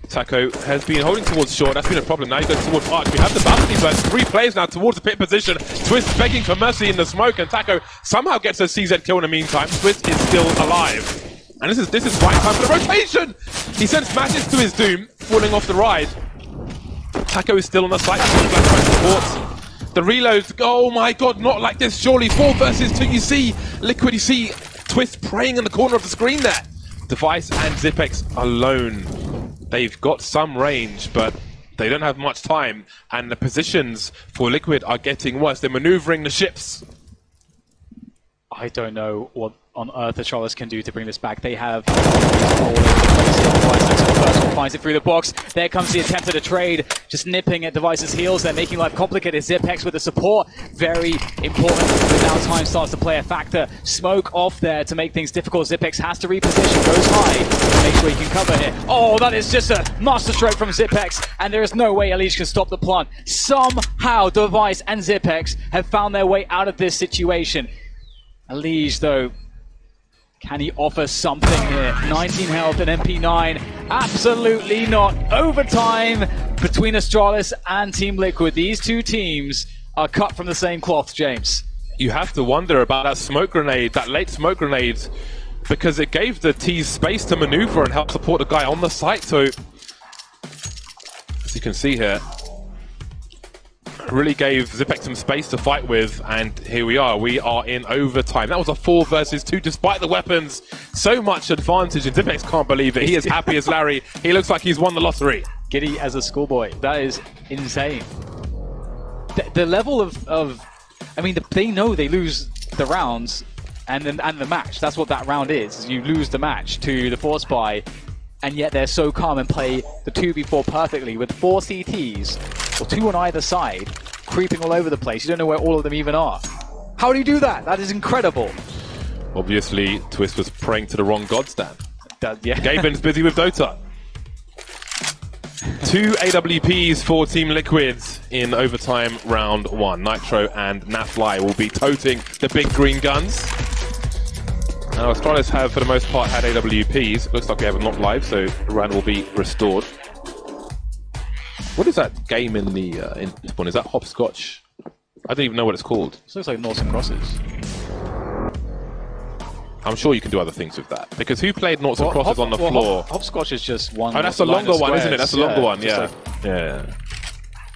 Taco has been holding towards short. That's been a problem. Now he goes towards Arch. We have the balcony, but 3 players now towards the pit position. Twist begging for mercy in the smoke, and Taco somehow gets a CZ kill in the meantime. Twist is still alive. And this is right time for the rotation! He sends smashes to his doom, falling off the ride. Taco is still on the site. Supports. The reloads, oh my God, not like this, surely. 4 versus 2, you see Liquid, you see Twist praying in the corner of the screen there. Device and Zipex alone. They've got some range, but they don't have much time, and the positions for Liquid are getting worse. They're maneuvering the ships. I don't know what on earth Astralis can do to bring this back. They have all over the place. The first one finds it through the box. There comes the attempt at a trade, just nipping at Device's heels. They're making life complicated. Zipex with the support, very important. But now time starts to play a factor. Smoke off there to make things difficult. Zipex has to reposition, goes high to make sure he can cover here. Oh, that is just a masterstroke from Zipex, and there is no way Elise can stop the plant. Somehow Device and Zipex have found their way out of this situation. Elise, though, can he offer something here? 19 health and MP9. Absolutely not. Overtime between Astralis and Team Liquid. These 2 teams are cut from the same cloth, James. You have to wonder about that smoke grenade, that late smoke grenade, because it gave the T's space to maneuver and help support the guy on the site. So, as you can see here, really gave Zipex some space to fight with, and here we are in overtime. That was a 4 versus 2 despite the weapons. So much advantage, and Zipex can't believe it. He is happy as Larry. He looks like he's won the lottery. Giddy as a schoolboy. That is insane. The level of I mean, they know they lose the rounds and the match. That's what that round is. You lose the match to the force buy, and yet they're so calm and play the 2v4 perfectly with 4 CTs, or 2 on either side, creeping all over the place. You don't know where all of them even are. How do you do that? That is incredible. Obviously, Twist was praying to the wrong gods, Dan. Yeah. Gaben's busy with Dota. 2 AWPs for Team Liquid in overtime round 1. Nitro and Nafly will be toting the big green guns. Now, Astralis have, for the most part, had AWPs. Looks like we have them not live, so the round will be restored. What is that game in the one? Is that hopscotch? I don't even know what it's called. This looks like Noughts and Crosses. I'm sure you can do other things with that. Because who played Noughts and Crosses on the floor? Hopscotch is just one. Oh, that's a longer one, isn't it? That's a longer one, yeah. Like, yeah.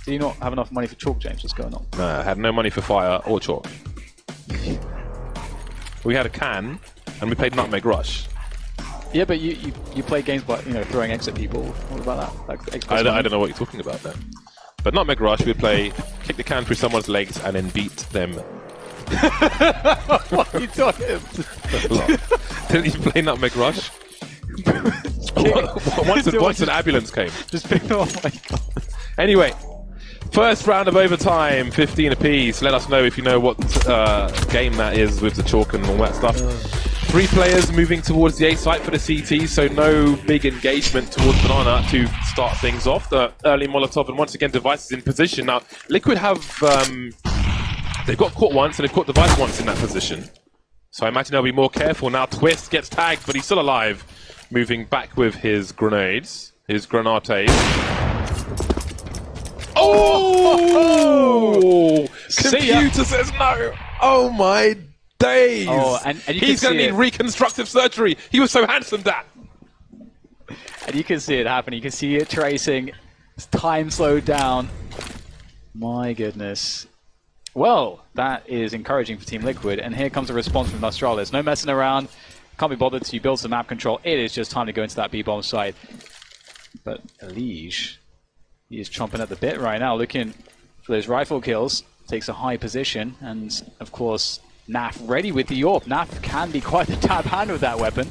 Do you not have enough money for chalk, James? What's going on? No, I had no money for fire or chalk. We had a can, and we played Nutmeg Rush. Yeah, but you play games by throwing eggs at people. What about that? I don't know what you're talking about then. But Nutmeg Rush, we'd play kick the can through someone's legs and then beat them What are you talking? Didn't you play Nutmeg Rush? once an ambulance came. Just pick them. Oh my god. Anyway, first round of overtime, 15 apiece. Let us know if you know what game that is with the chalk and all that stuff. 3 players moving towards the A site for the CT, so no big engagement towards Banana to start things off. The early Molotov, and once again, Device is in position. Now, Liquid have... they've got caught once, and they've caught Device once in that position. So I imagine they'll be more careful. Now Twist gets tagged, but he's still alive. Moving back with his grenades, his grenades. Oh! Computer says no! Oh my days! Oh, and he's going to need reconstructive surgery. He was so handsome, that. And you can see it happen. You can see it tracing. Time slowed down. My goodness. Well, that is encouraging for Team Liquid. And here comes a response from Astralis. No messing around. Can't be bothered to build some map control. It is just time to go into that B-bomb site. But Elige, he is chomping at the bit right now, looking for those rifle kills. Takes a high position. And, of course, Naf ready with the AWP. Naf can be quite the tab hand with that weapon.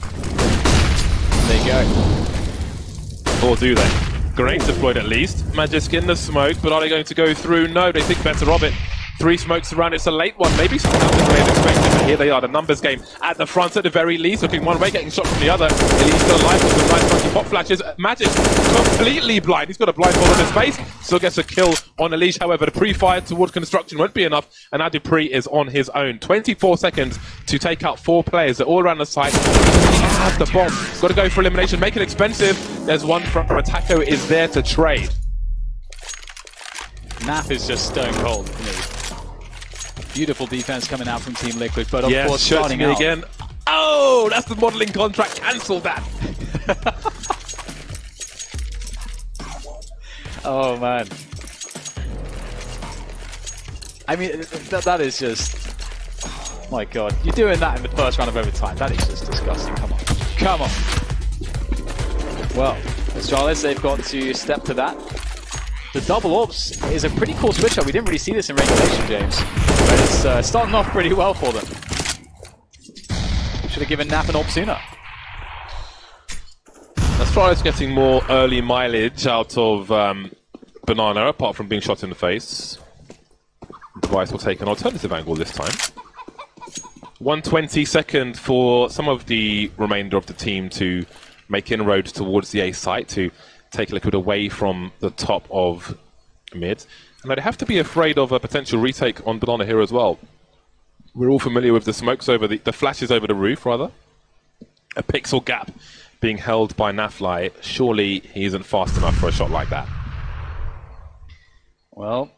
There you go. Or do they? Grenade deployed at least. Magisk in the smoke, but are they going to go through? No, they think better of it. 3 smokes around, it's a late one, maybe something else than they expected, but here they are, the numbers game at the front at the very least, looking one way, getting shot from the other. He's still alive with some nice funky pop flashes. Magisk completely blind, he's got a blindfold on his face, still gets a kill on Elige, however, the pre-fire towards construction won't be enough, and now Dupree is on his own. 24 seconds to take out 4 players, they're all around the site. He has the bomb, got to go for elimination, make it expensive. There's one from Attaco is there to trade. Naf is just stone cold for me. Beautiful defense coming out from Team Liquid, but of course starting out again. Oh, that's the modeling contract. Cancel that. Oh man. I mean, that is just. Oh, my God, you're doing that in the first round of overtime. That is just disgusting. Come on, come on. Well, Astralis, they've got to step to that. The double orbs is a pretty cool switch up. We didn't really see this in regulation, James. But it's starting off pretty well for them. Should have given Naf an orb sooner. Astralis getting more early mileage out of Banana, apart from being shot in the face. Device will take an alternative angle this time. 1/22 for some of the remainder of the team to make inroads towards the A site, to take Liquid away from the top of mid. And they'd have to be afraid of a potential retake on Banana here as well. We're all familiar with the smokes over the flashes over the roof, rather. A pixel gap being held by Nafly. Surely he isn't fast enough for a shot like that. Well,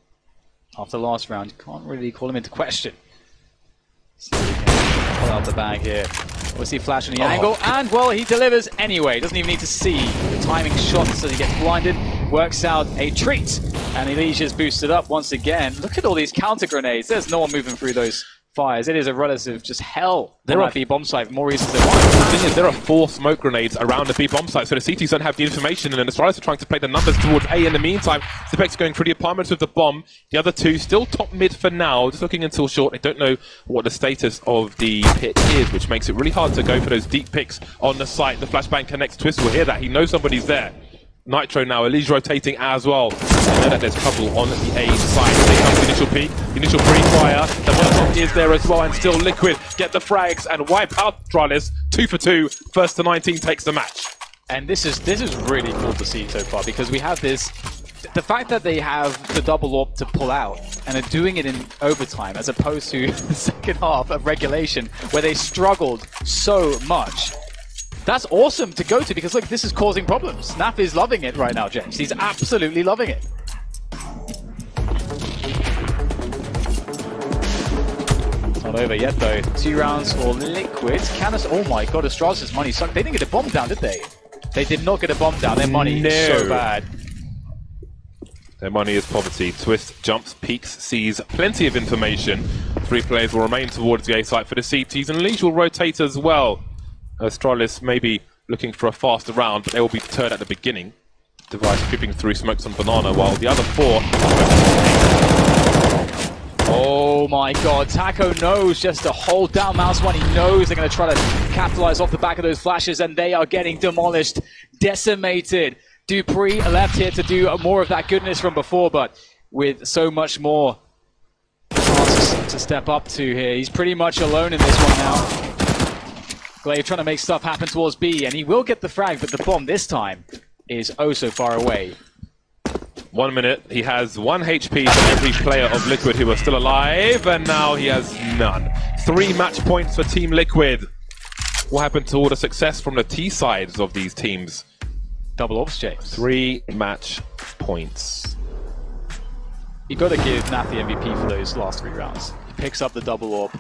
after the last round, you can't really call him into question. So we can pull out the bag here. We'll see flash on the angle, and well, he delivers anyway. Doesn't even need to see the timing shots as he gets blinded. Works out a treat, and Elige is boosted up once again. Look at all these counter grenades. There's no one moving through those fires. It is a relative just hell. There might be bomb site for more reasons than one. The thing is, there are 4 smoke grenades around the B bomb site, so the CTs don't have the information, and the Astralis are trying to play the numbers towards A in the meantime. Zepex going through the apartments with the bomb. The other 2 still top mid for now, just looking until short. They don't know what the status of the pit is, which makes it really hard to go for those deep picks on the site. The flashbang connects. Twist will hear that. He knows somebody's there. Nitro now, Elige rotating as well. They know that there's trouble on the A side. Here comes the initial peak, the initial pre-fire. The Molotov is there as well, and still Liquid get the frags and wipe out Astralis. 2 for 2, first to 19 takes the match. And this is really cool to see so far, because we have this. The fact that they have the double AWP to pull out and are doing it in overtime, as opposed to the second half of regulation, where they struggled so much. That's awesome to go to, because look, this is causing problems. Naf is loving it right now, James. He's absolutely loving it. It's not over yet, though. 2 rounds for Liquid. Oh my god, Astralis' money sucked. They didn't get a bomb down, did they? They did not get a bomb down. Their money is so bad. Their money is poverty. Twist jumps, peeks, sees plenty of information. 3 players will remain towards the A site for the CTs, and Elige will rotate as well. Astralis may be looking for a faster round, but they will be deterred at the beginning. Device creeping through smokes on Banana, while the other 4... Oh my god, Taco knows just to hold down mouse one. He knows they're going to try to capitalize off the back of those flashes, and they are getting demolished, decimated. dupreeh left here to do more of that goodness from before, but with so much more to step up to here. He's pretty much alone in this one now. Glaive trying to make stuff happen towards B, and he will get the frag, but the bomb this time is oh so far away. 1 minute, he has 1 HP for every player of Liquid who are still alive, and now he has none. 3 match points for Team Liquid. What happened to all the success from the T sides of these teams? Double orbs, James. 3 match points. You got to give Nat the MVP for those last 3 rounds. He picks up the double orb,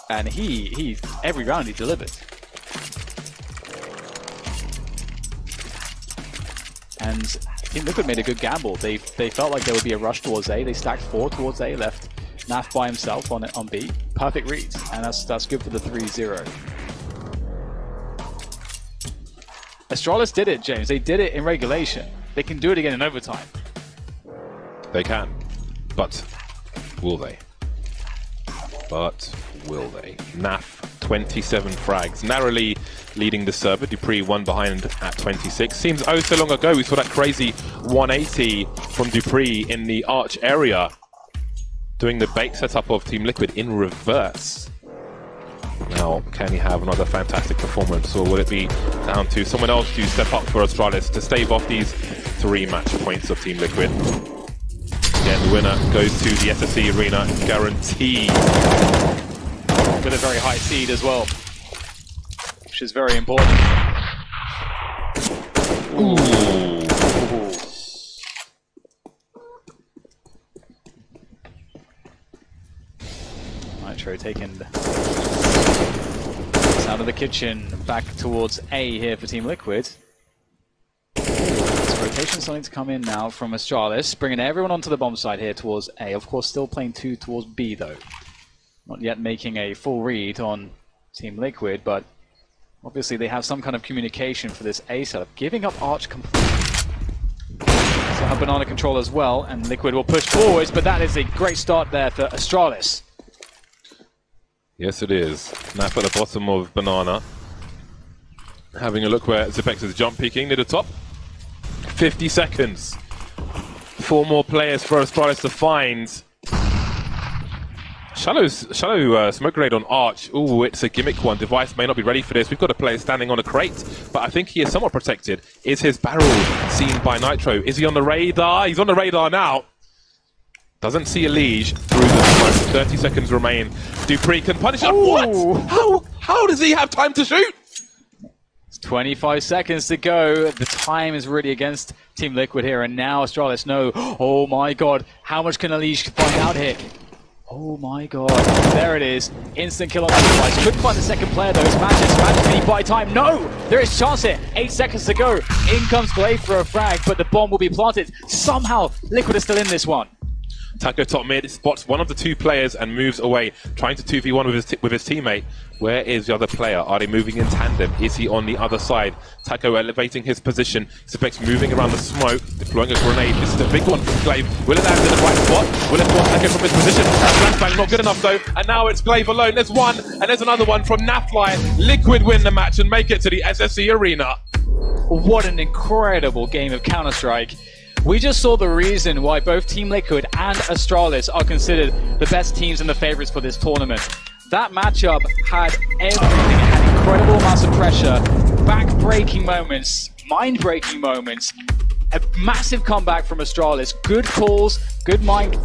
and he every round he delivered. And Team Liquid made a good gamble. They felt like there would be a rush towards A. They stacked 4 towards A, left Naf by himself on B. Perfect reads, and that's good for the 3-0. Astralis did it, James. They did it in regulation. They can do it again in overtime. They can, but will they? But will they? Naf, 27 frags, narrowly leading the server. dupreeh 1 behind at 26. Seems oh so long ago we saw that crazy 180 from dupreeh in the arch area, doing the bait setup of Team Liquid in reverse. Now, can he have another fantastic performance, or will it be down to someone else to step up for Astralis to stave off these 3 match points of Team Liquid? Again, the winner goes to the SSE arena, guaranteed. With a very high seed as well, which is very important. Ooh. Nitro taking out of the kitchen, back towards A here for Team Liquid. Rotation starting to come in now from Astralis, bringing everyone onto the bomb side here towards A. Of course, still playing 2 towards B though. Not yet making a full read on Team Liquid, but obviously they have some kind of communication for this A setup. Giving up Arch completely. So have Banana control as well, and Liquid will push forwards, but that is a great start there for Astralis. Yes, it is. Nap at the bottom of Banana. Having a look where Zipex is jump peeking near the top. 50 seconds. 4 more players for Astralis to find. Shallow smoke grenade on Arch. Ooh, it's a gimmick one. Device may not be ready for this. We've got a player standing on a crate, but I think he is somewhat protected. Is his barrel seen by Nitro? Is he on the radar? He's on the radar now. Doesn't see a leash through the smoke. 30 seconds remain. dupreeh can punish him. What? How does he have time to shoot? 25 seconds to go. The time is really against Team Liquid here, and now Astralis know. Oh my god, how much can Alish find out here? Oh my god, there it is. Instant kill on the device. Couldn't find the second player though. It's Magic. Can he buy time? No! There is chance here. 8 seconds to go. In comes Glaive for a frag, but the bomb will be planted. Somehow, Liquid is still in this one. Taco top mid spots one of the 2 players and moves away, trying to 2v1 with his teammate. Where is the other player? Are they moving in tandem? Is he on the other side? Taco elevating his position. Zipex moving around the smoke, deploying a grenade. This is a big one from Glaive. Will it land in the right spot? Will it force Taco from his position? Flashbang not good enough though, and now it's Glaive alone. There's one, and there's another one from Nafly. Liquid win the match and make it to the SSE arena. What an incredible game of Counter-Strike. We just saw the reason why both Team Liquid and Astralis are considered the best teams and the favorites for this tournament. That matchup had everything. It had incredible amounts of pressure, back-breaking moments, mind-breaking moments, a massive comeback from Astralis, good calls, good mind